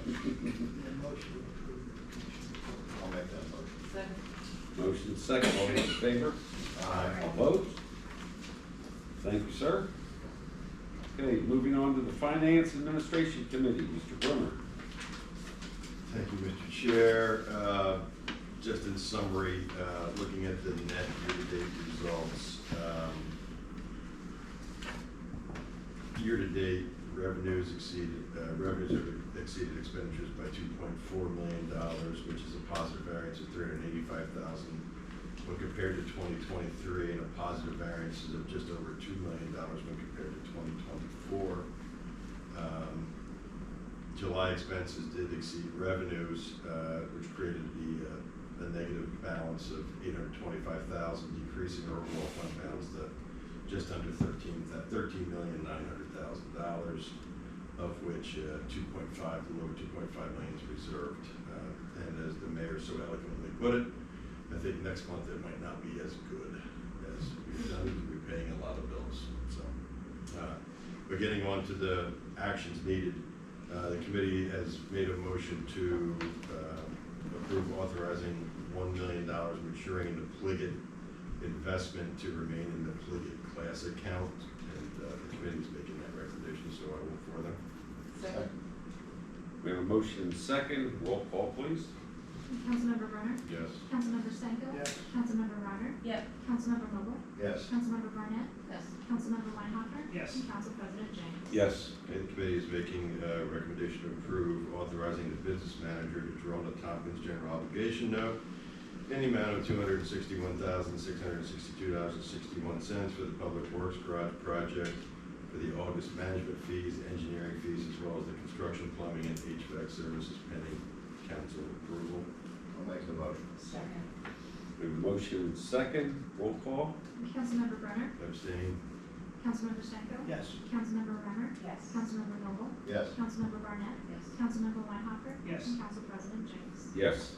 Yeah, the motion to approve the commission. I'll make that motion. Second. Motion second. All those in favor? Aye. Opposed? Thank you, sir. Okay, moving on to the Finance Administration Committee, Mr. Brummer. Thank you, Mr. Chair. Just in summary, looking at the net year-to-date results, Year-to-date, revenues have exceeded expenditures by $2.4 million, which is a positive variance of $385,000 when compared to 2023, and a positive variance of just over $2 million when compared to 2024. July expenses did exceed revenues, which created a negative balance of $825,000, decreasing our overall fund balance to just under $13,900,000, of which 2.5 million is reserved. And as the mayor so eloquently put it, I think next month it might not be as good as we've done. We're paying a lot of bills. So, but getting on to the actions needed, the committee has made a motion to approve authorizing $1 million maturing in the Pliget investment to remain in the Pliget class account, and the committee is making that recommendation, so I will for them. Second. We have a motion and second. Roll call, please. Councilmember Brenner? Yes. Councilmember Stanko? Yes. Councilmember Ryder? Yep. Councilmember Vogel? Yes. Councilmember Barnett? Yes. Councilmember Weinhofer? Yes. And Council President James? Yes. Okay, the committee is making a recommendation to approve authorizing the business manager to draw the Tompkins general obligation note in the amount of $261,662.61 for the Public Works Garage project for the August management fees, engineering fees, as well as the construction, plumbing, and HVAC services pending council approval. I'll make the motion. Second. We have a motion and second. Roll call. Councilmember Brenner? Abstain? Councilmember Stanko? Yes. Councilmember Renner? Yes. Councilmember Vogel? Yes. Councilmember Barnett? Yes. Councilmember Weinhofer? Yes. And Council President James? Yes.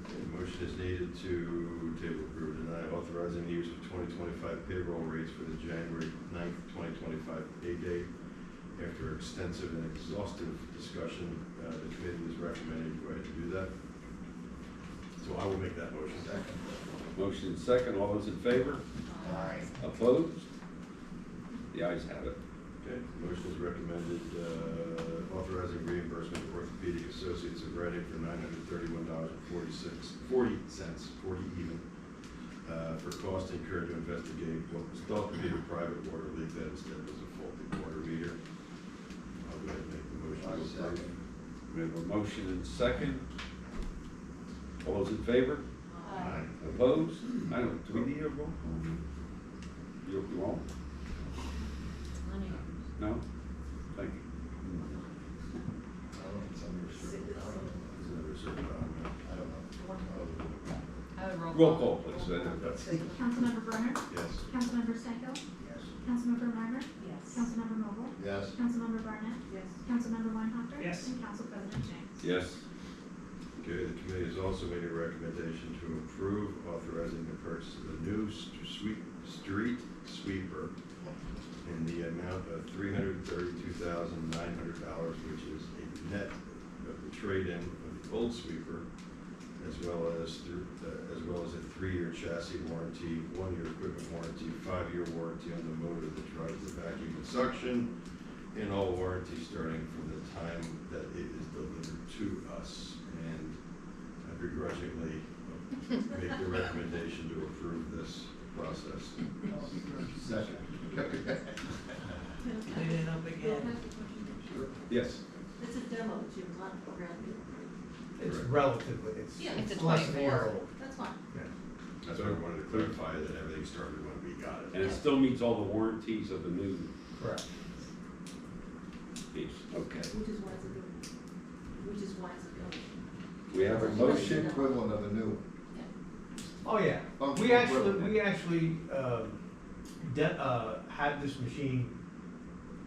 Okay, the motion is needed to table, approve, or deny authorizing the use of 2025 payroll rates for the January 9th, 2025 pay date. After extensive and exhaustive discussion, the committee is recommending to go ahead and do that. So I will make that motion. Motion and second. All those in favor? Aye. Opposed? The ayes have it. Okay, the motion is recommended, authorizing reimbursement to Orthopedic Associates of Reading for $931.40 even, for cost incurred to investigate what was thought to be a private water leak that instead was a faulty water meter. I'll go ahead and make the motion. to approve. We have a motion and second. All those in favor? Aye. Opposed? I don't, do we need a roll call? You won't? Money. No? Thank you. I would Roll call, please. Councilmember Brenner? Yes. Councilmember Stanko? Yes. Councilmember Ryder? Yes. Councilmember Vogel? Yes. Councilmember Barnett? Yes. Councilmember Weinhofer? Yes. And Council President James? Yes. Okay, the committee has also made a recommendation to approve authorizing the purchase of a new street sweeper in the amount of $332,900, which is a net of the trade-in of the old sweeper, as well as a 3-year chassis warranty, 1-year equipment warranty, 5-year warranty on the motor that drives the vacuum and suction, and all warranties starting from the time that it is delivered to us. And I begrudgingly make the recommendation to approve this process. Second. Clean it up again. Yes. It's a demo, Jim, not a brand new. It's relatively, Yeah, it's a less than a year 24. old. That's fine. That's why I wanted to clarify that everything started when we got it. And it still meets all the warranties of the new Correct. piece. Okay. Which is why it's a good, which is why it's a good. We have a motion. Equivalent of a new one. Oh, yeah. We actually, had this machine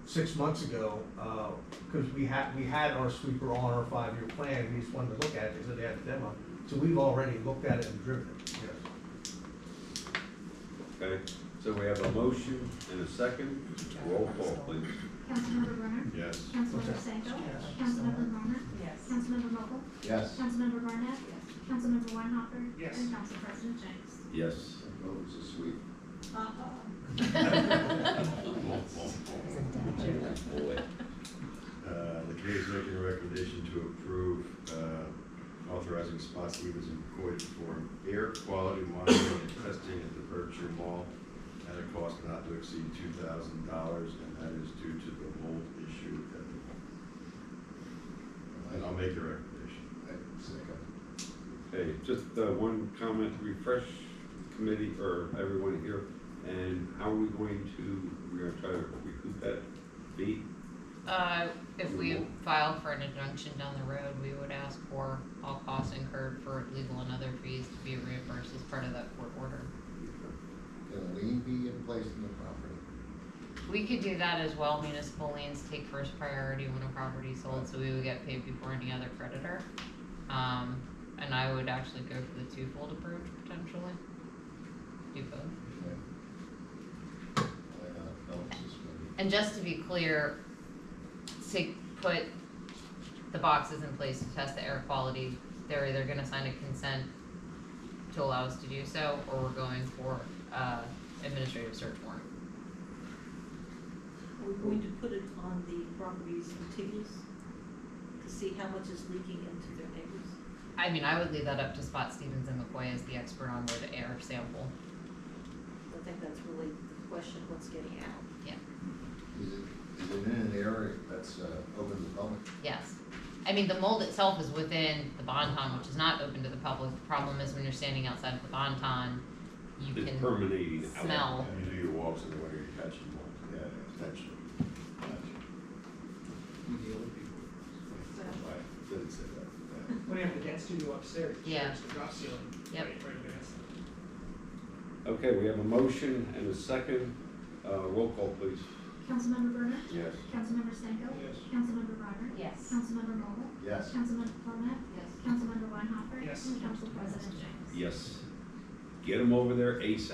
6 months ago, because we had our sweeper on our 5-year plan, we just wanted to look at it, they said they had a demo. So we've already looked at it and driven it, yes. Okay, so we have a motion and a second. Roll call, please. Councilmember Brenner? Yes. Councilmember Stanko? Yes. Councilmember Barnett? Yes. Councilmember Vogel? Yes. Councilmember Barnett? Councilmember Weinhofer? Yes. And Council President James? Yes. Oh, it's a sweet. Boy. The committee is making a recommendation to approve, authorizing Scott Stevens and McCoy to perform air quality monitoring and testing at the Berkshire Mall at a cost not to exceed $2,000, and that is due to the mold issue at the plant. And I'll make the recommendation. Okay, just one comment, refresh committee or everyone here, and how are we going to, we're gonna try to recoup that fee? If we filed for an injunction down the road, we would ask for all costs incurred for legal and other fees to be reimbursed as part of that court order. Can a lien be in place in the property? We could do that as well. Municipal liens take first priority when a property is sold, so we would get paid before any other creditor. And I would actually go for the twofold approach potentially. Do both. Why not? Helps us with- And just to be clear, to put the boxes in place to test the air quality, they're either gonna sign a consent to allow us to do so, or we're going for, administrative search warrant. Are we going to put it on the properties contiguous to see how much is leaking into their neighbors? I mean, I would leave that up to Spot Stevens and McCoy as the expert on where the air sample. I think that's really the question, what's getting out. Yeah. Is it in an area that's open to the public? Yes. I mean, the mold itself is within the bonton, which is not open to the public. The problem is when you're standing outside of the bonton, you It's can permeating out. smell. You do your walks in the winter, you're catching mold. Yeah, potentially. Right, didn't say that. Yeah. When you have the dance studio upstairs, Yeah. it's the drop ceiling. Yep. Right against it. Okay, we have a motion and a second, roll call please. Councilmember Bernard? Yes. Councilmember Stanko? Yes. Councilmember Breimer? Yes. Councilmember Mobile? Yes. Councilmember Clement? Yes. Councilmember Weinhopper? Yes. And Council President James. Yes. Get them over there ASAP.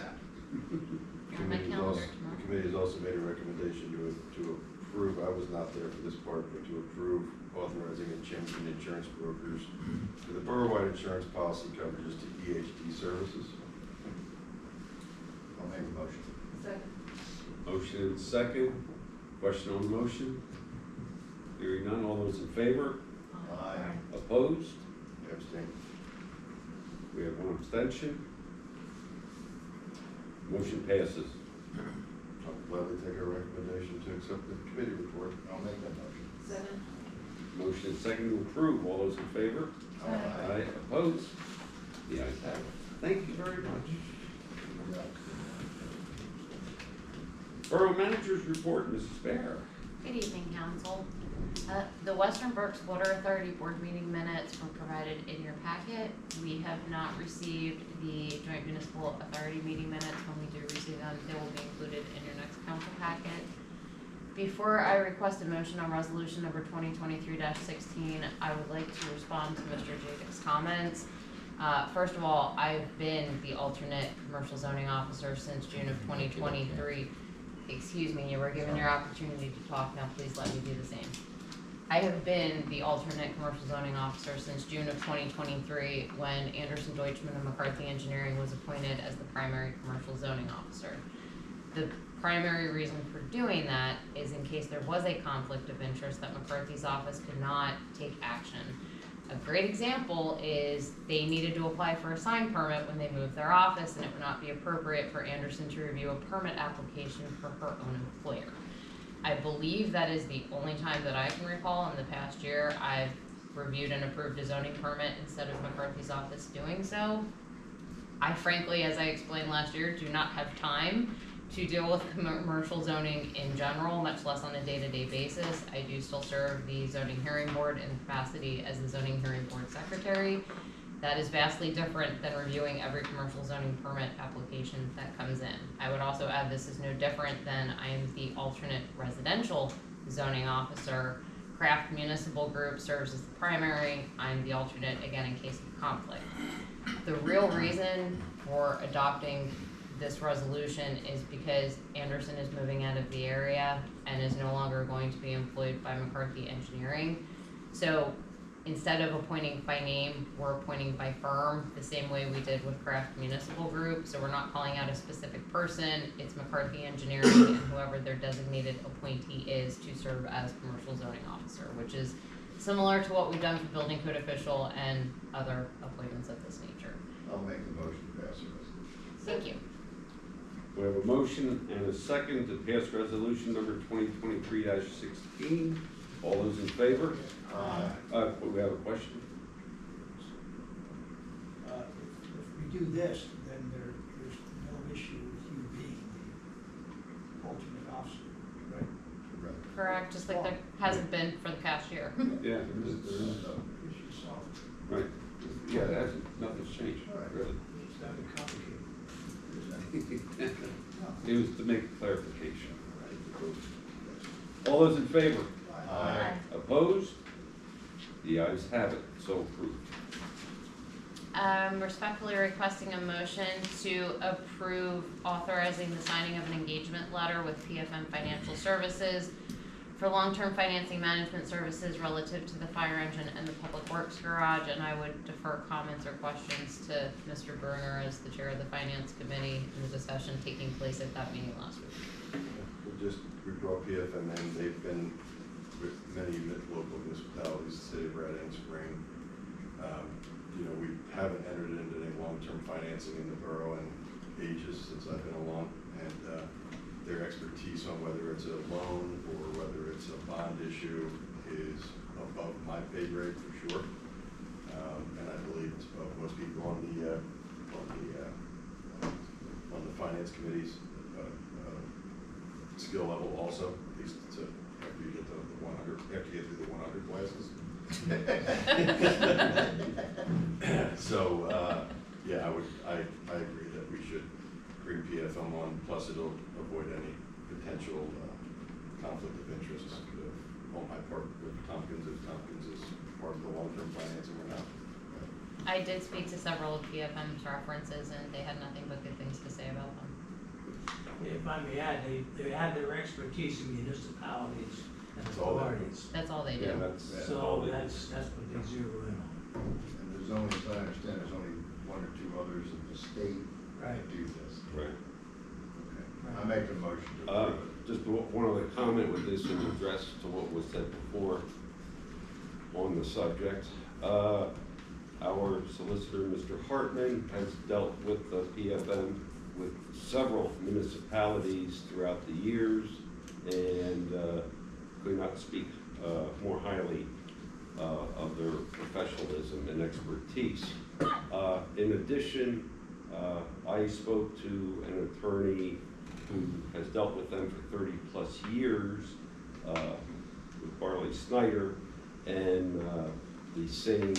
You're on my Committee's calendar also- tomorrow. The committee has also made a recommendation to approve, I was not there for this part, but to approve authorizing and changing insurance brokers for the borough-wide insurance policy coverages to EHD services. I'll make a motion. Second. Motion and second. Question on the motion? Hearing none, all those in favor? Aye. Opposed? Abstain. We have one abstention. Motion passes. I'll gladly take our recommendation to accept the committee report. I'll make that motion. Second. Motion and second to approve. All those in favor? Aye. Opposed? The ayes have it. Thank you very much. Yeah. Borough Manager's Report, Mrs. Bear. Good evening, council. The Western Berks Water Authority Board meeting minutes were provided in your packet. We have not received the Joint Municipal Authority meeting minutes. When we do receive them, they will be included in your next council packet. Before I request a motion on resolution number 2023-16, I would like to respond to Mr. Jacob's comments. First of all, I've been the alternate commercial zoning officer since June of 2023. Excuse me, you were given your opportunity to talk, now please let me do the same. I have been the alternate commercial zoning officer since June of 2023 when Anderson, Deutschman, and McCarthy Engineering was appointed as the primary commercial zoning officer. The primary reason for doing that is in case there was a conflict of interest that McCarthy's office could not take action. A great example is they needed to apply for a sign permit when they moved their office, and it would not be appropriate for Anderson to review a permit application for her own employer. I believe that is the only time that I can recall in the past year I've reviewed and approved a zoning permit instead of McCarthy's office doing so. I frankly, as I explained last year, do not have time to deal with commercial zoning in general, much less on a day-to-day basis. I do still serve the zoning hearing board in capacity as the zoning hearing board secretary. That is vastly different than reviewing every commercial zoning permit application that comes in. I would also add this is no different than I am the alternate residential zoning officer. Craft Municipal Group serves as the primary. I'm the alternate, again, in case of conflict. The real reason for adopting this resolution is because Anderson is moving out of the area and is no longer going to be employed by McCarthy Engineering. So instead of appointing by name, we're appointing by firm, the same way we did with Craft Municipal Group. So we're not calling out a specific person, it's McCarthy Engineering and whoever their designated appointee is to serve as commercial zoning officer, which is similar to what we've done for building code official and other appointments of this nature. I'll make the motion to pass the resolution. Thank you. We have a motion and a second to pass resolution number 2023-16. All those in favor? We have a question? If we do this, then there's no issue with you being the ultimate officer. Right. Correct, just like there hasn't been for the past year. Yeah, Issue solved. right. Yeah, that's, nothing's changed, really. It's not complicated. It was to make a clarification. All those in favor? Aye. Opposed? The ayes have it, so approved. Respectfully requesting a motion to approve authorizing the signing of an engagement letter with PFM Financial Services for long-term financing management services relative to the fire engine and the public works garage, and I would defer comments or questions to Mr. Berner as the chair of the finance committee in the discussion taking place at that meeting last week. We brought PFM in, they've been with many local municipalities, the city of Reading, Spring. We haven't entered into any long-term financing in the borough in ages since I've been along, and their expertise on whether it's a loan or whether it's a bond issue is above my pay grade for sure. And I believe it's above most people on the finance committee's skill level also, at least after you get the 100, after you get through the 100 classes. So, yeah, I agree that we should bring PFM on, plus it'll avoid any potential conflict of interest on my part with Tompkins, if Tompkins is part of the long-term financing or not. I did speak to several of PFM's references and they had nothing but good things to say about them. If I may add, they have their expertise in municipalities and That's all they do. authorities. That's all they do. Yeah, that's So all they do. that's what they zero in on. And there's only, as I understand, there's only one or two others in the state Right. that do this. Right. Okay. I make a motion to approve it. Just one other comment with this in address to what was said before on the subject. Our solicitor, Mr. Hartman, has dealt with the PFM with several municipalities throughout the years and could not speak more highly of their professionalism and expertise. In addition, I spoke to an attorney who has dealt with them for 30-plus years, with Barley Snyder, and the same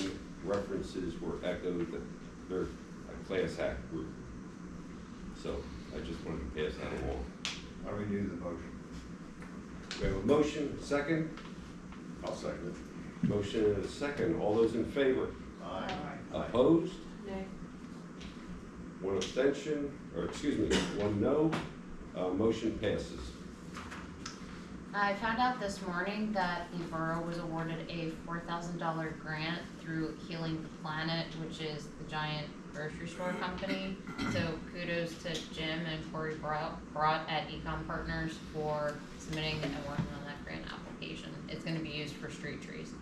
references were echoed that they're a class act group. So I just wanted to pass that along. I renew the motion. We have a motion, second? I'll second it. Motion and a second. All those in favor? Aye. Opposed? Nay. One abstention, or excuse me, one no. Motion passes. I found out this morning that the borough was awarded a $4,000 grant through Healing the Planet, which is the giant grocery store company. So kudos to Jim and Corey Brought at Econ Partners for submitting and working on that grant application. It's gonna be used for street trees.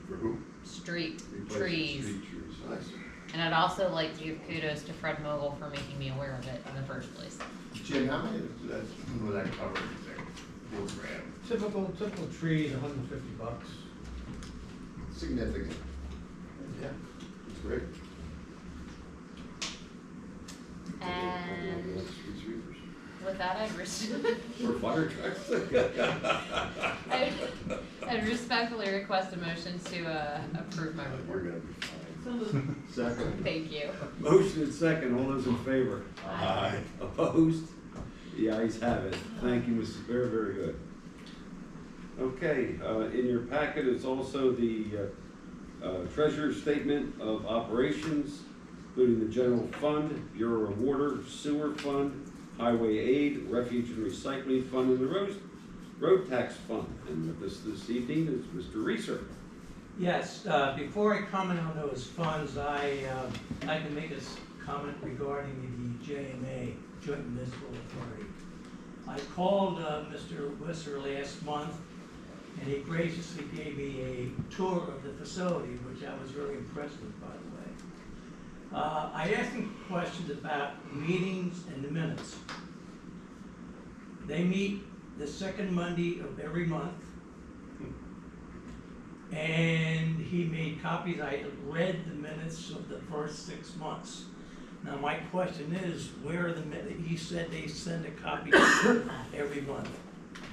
For who? Street Replacing trees. Street trees, nice. And I'd also like to give kudos to Fred Mogul for making me aware of it in the first place. Jim, how many of that, will that cover there? $4,000. Typical trees, $150. Significant. Yeah, it's great. And Street sweepers. with that, For fire trucks? I'd respectfully request a motion to approve my You're report. gonna be fine. So moved. Second. Thank you. Motion and second. All those in favor? Aye. Opposed? The ayes have it. Thank you, Mrs. Bear, very good. Okay, in your packet is also the treasurer's statement of operations, including the general fund, Bureau of Water, sewer fund, highway aid, refuge and recycling fund, and the road tax fund. And with us this evening is Mr. Reeser. Yes, before I comment on those funds, I can make a comment regarding the JMA, Joint Municipal Authority. I called Mr. Wisser last month, and he graciously gave me a tour of the facility, which I was very impressed with, by the way. I asked him questions about meetings and the minutes. They meet the second Monday of every month. And he made copies. I read the minutes of the first 6 months. Now, my question is, where are the minutes? He said they send a copy every month.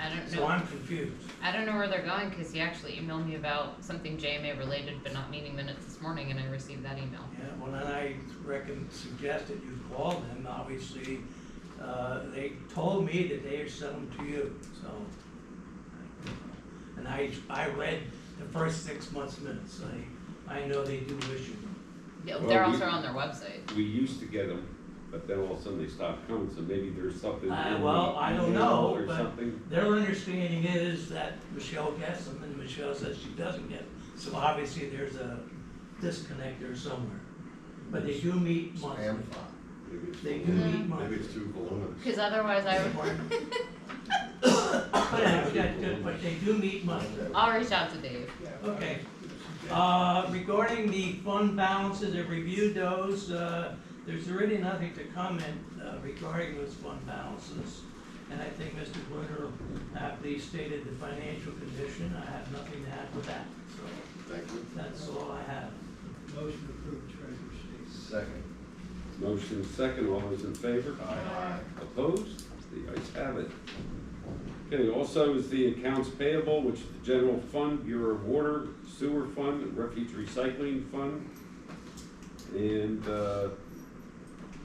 I don't So know. I'm confused. I don't know where they're going, cause he actually emailed me about something JMA related, but not meeting minutes this morning, and I received that email. Yeah, well, then I suggested you call them, obviously. They told me that they sent them to you, so. And I read the first 6 months minutes. I know they do issue them. Yeah, Well, they're we- also on their website. We used to get them, but then all of a sudden they stopped coming, so maybe there's something in the Well, I don't email know, or but something. their understanding is that Michelle gets them, and Michelle says she doesn't get them. So obviously there's a disconnect there somewhere. But they do meet monthly. Spam file. Maybe it's They do voluminous. meet Maybe monthly. it's too voluminous. Cause otherwise I would, But they do meet monthly. I'll reach out to Dave. Okay. Regarding the fund balances, I've reviewed those. There's really nothing to comment regarding those fund balances. And I think Mr. Bruner aptly stated the financial condition. I have nothing to add with that. So Thank you. that's all I have. Motion approved, treasurer's statement. Second. Motion second, all those in favor? Aye. Opposed? The ayes have it. Okay, also is the accounts payable, which is the general fund, Bureau of Water, Sewer Fund, and Refuge Recycling Fund. And,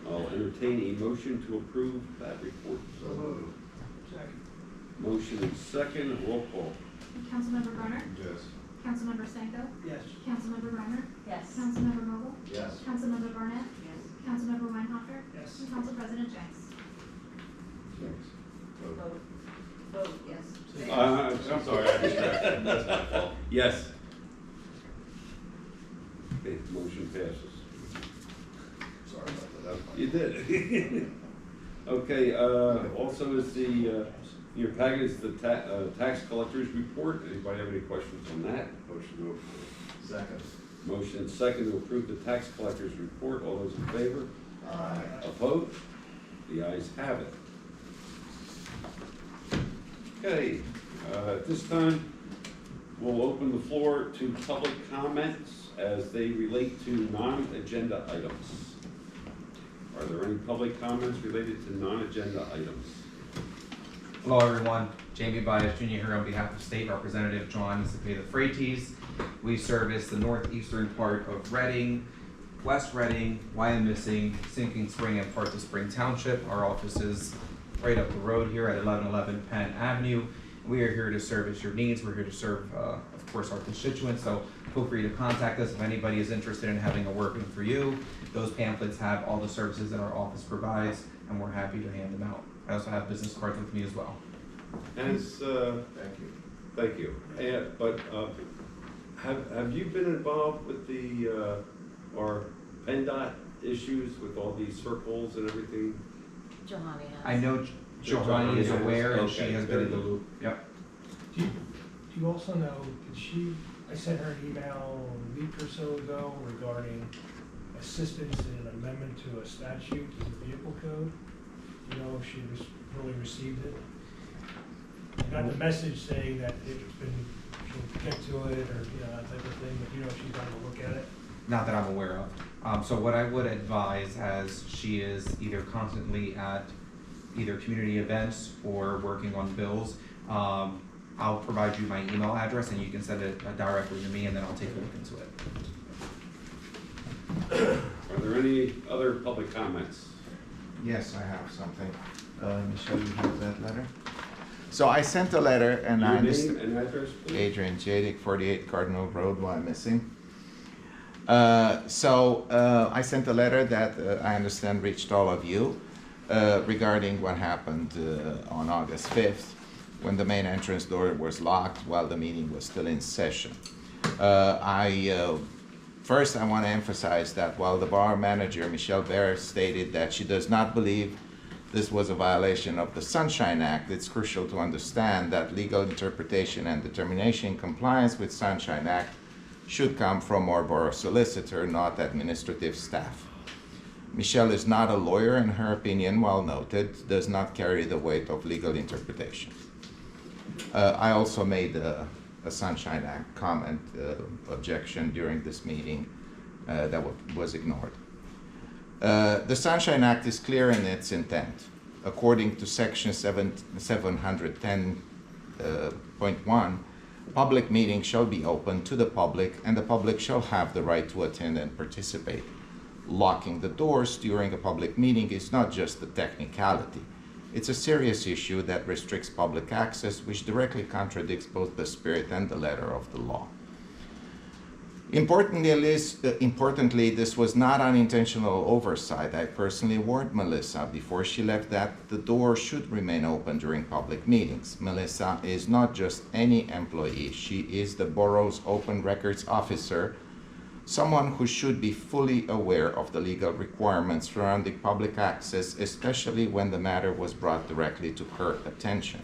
I'll entertain a motion to approve that report. So moved. Second. Motion is second, roll call. Councilmember Garner, Yes. Councilmember Stanko, Yes. Councilmember Reimer, Yes. Councilmember Vogel, Yes. Councilmember Barnett, Councilmember Weinhofer, Yes. and Council President Jenks. Thanks. Vote. Vote yes. I'm sorry, I distracted, that's my fault. Yes. Okay, motion passes. Sorry about that. That was my You did. Okay, also is the, your packet is the tax collector's report. Anybody have any questions on that? motion to approve. Second. Motion second to approve the tax collector's report. All those in favor? Aye. Opposed? The ayes have it. Okay, at this time, we'll open the floor to public comments as they relate to non-agenda items. Are there any public comments related to non-agenda items? Hello everyone, Jamie Bias Jr. here on behalf of State Representative John Cepeda Freites. We service the northeastern part of Reading, West Reading, Wyomissing, Sinking Spring, and parts of Spring Township. Our office is right up the road here at 1111 Penn Avenue. We are here to service your needs. We're here to serve, of course, our constituents. So feel free to contact us if anybody is interested in having a working for you. Those pamphlets have all the services that our office provides, and we're happy to hand them out. I also have business cards with me as well. As, Thank you. thank you. But have you been involved with the, our PennDOT issues with all these circles and everything? Johanny has. I know Johanny is aware and she Okay, has been in the loop. Yep. Do you also know, I sent her an email a week or so ago regarding assistance in an amendment to a statute to the vehicle code. You know, if she really received it. I got the message saying that it's been, she'll get to it or, you know, that type of thing, but you know, she's gonna look at it. Not that I'm aware of. So what I would advise, as she is either constantly at either community events or working on bills, I'll provide you my email address and you can send it directly to me and then I'll take a look into it. Are there any other public comments? Yes, I have something. Michelle, you have that letter? So I sent a letter and I Your understand. name and address, please? Adrian Jadick, 48 Cardinal Road, Wyomissing. I sent a letter that I understand reached all of you regarding what happened on August 5th when the main entrance door was locked while the meeting was still in session. First, I want to emphasize that while the bar manager, Michelle Bear, stated that she does not believe this was a violation of the Sunshine Act, it's crucial to understand that legal interpretation and determination in compliance with Sunshine Act should come from our borough solicitor, not administrative staff. Michelle is not a lawyer, and her opinion, while noted, does not carry the weight of legal interpretation. I also made a Sunshine Act comment, objection during this meeting that was ignored. The Sunshine Act is clear in its intent. According to Section 710.1, public meetings shall be open to the public, and the public shall have the right to attend and participate. Locking the doors during a public meeting is not just a technicality. It's a serious issue that restricts public access, which directly contradicts both the spirit and the letter of the law. Importantly, this was not unintentional oversight. I personally warned Melissa before she left that the door should remain open during public meetings. Melissa is not just any employee. She is the borough's open records officer, someone who should be fully aware of the legal requirements surrounding public access, especially when the matter was brought directly to her attention.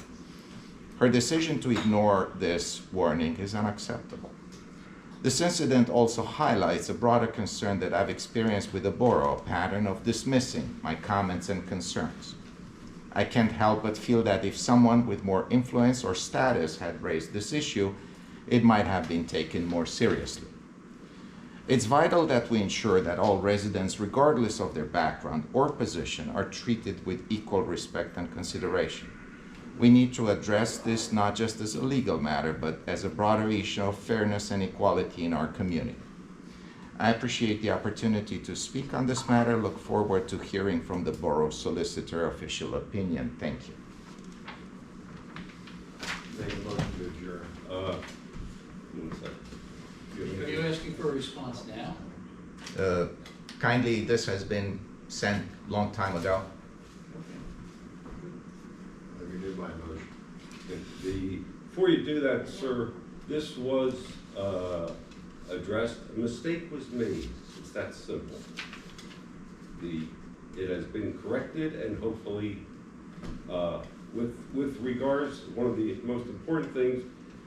Her decision to ignore this warning is unacceptable. This incident also highlights a broader concern that I've experienced with the borough, a pattern of dismissing my comments and concerns. I can't help but feel that if someone with more influence or status had raised this issue, it might have been taken more seriously. It's vital that we ensure that all residents, regardless of their background or position, are treated with equal respect and consideration. We need to address this not just as a legal matter, but as a broader issue of fairness and equality in our community. I appreciate the opportunity to speak on this matter. Look forward to hearing from the borough solicitor official opinion. Thank you. Make a motion to adjourn. 1 second. Are you asking for a response now? Kindly, this has been sent long time ago. I renewed my motion. Before you do that, sir, this was addressed. A mistake was made. It's that simple. It has been corrected, and hopefully, with regards, one of the most important things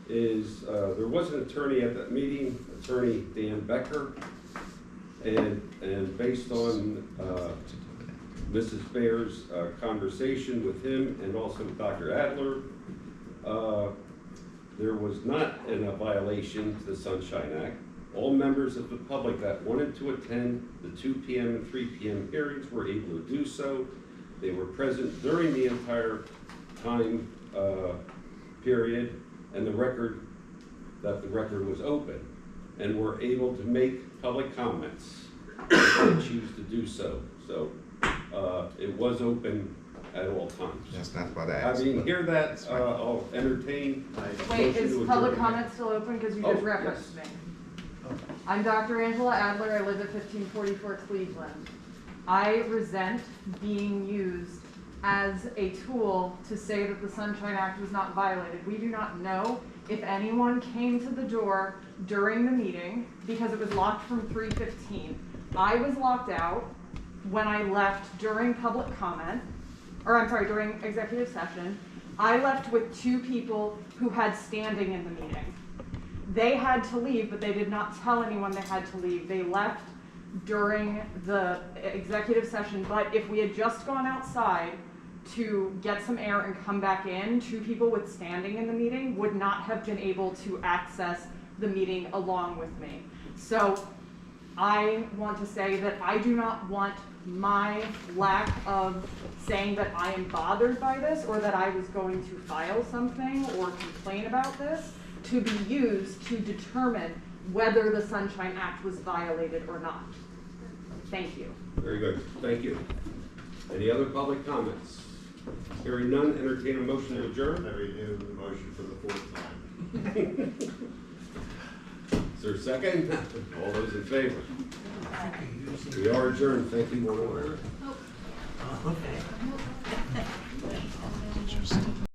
is there was an attorney at that meeting, Attorney Dan Becker, and based on Mrs. Bayer's conversation with him and also with Dr. Adler, there was not a violation to the Sunshine Act. All members of the public that wanted to attend the 2 p.m. and 3 p.m. hearings were able to do so. They were present during the entire time period, and the record was open, and were able to make public comments if they choose to do so. So it was open at all times. That's not what I asked. Hear that, I'll entertain. Wait, motion is to public adjourn. comment still open? Because you Oh, just referenced me. I'm Dr. Angela Adler. I live at 1544 Cleveland. I resent being used as a tool to say that the Sunshine Act was not violated. We do not know if anyone came to the door during the meeting because it was locked from 3:15. I was locked out when I left during public comment, during executive session. I left with 2 people who had standing in the meeting. They had to leave, but they did not tell anyone they had to leave. They left during the executive session, but if we had just gone outside to get some air and come back in, 2 people with standing in the meeting would not have been able to access the meeting along with me. So I want to say that I do not want my lack of saying that I am bothered by this or that I was going to file something or complain about this to be used to determine whether the Sunshine Act was violated or not. Thank you. Very good, thank you. Any other public comments? Hearing none, entertain a motion to adjourn. I renewed the motion for the 4th time. Is there a second? All those in favor? We are adjourned, thank you, Board. Oh, okay.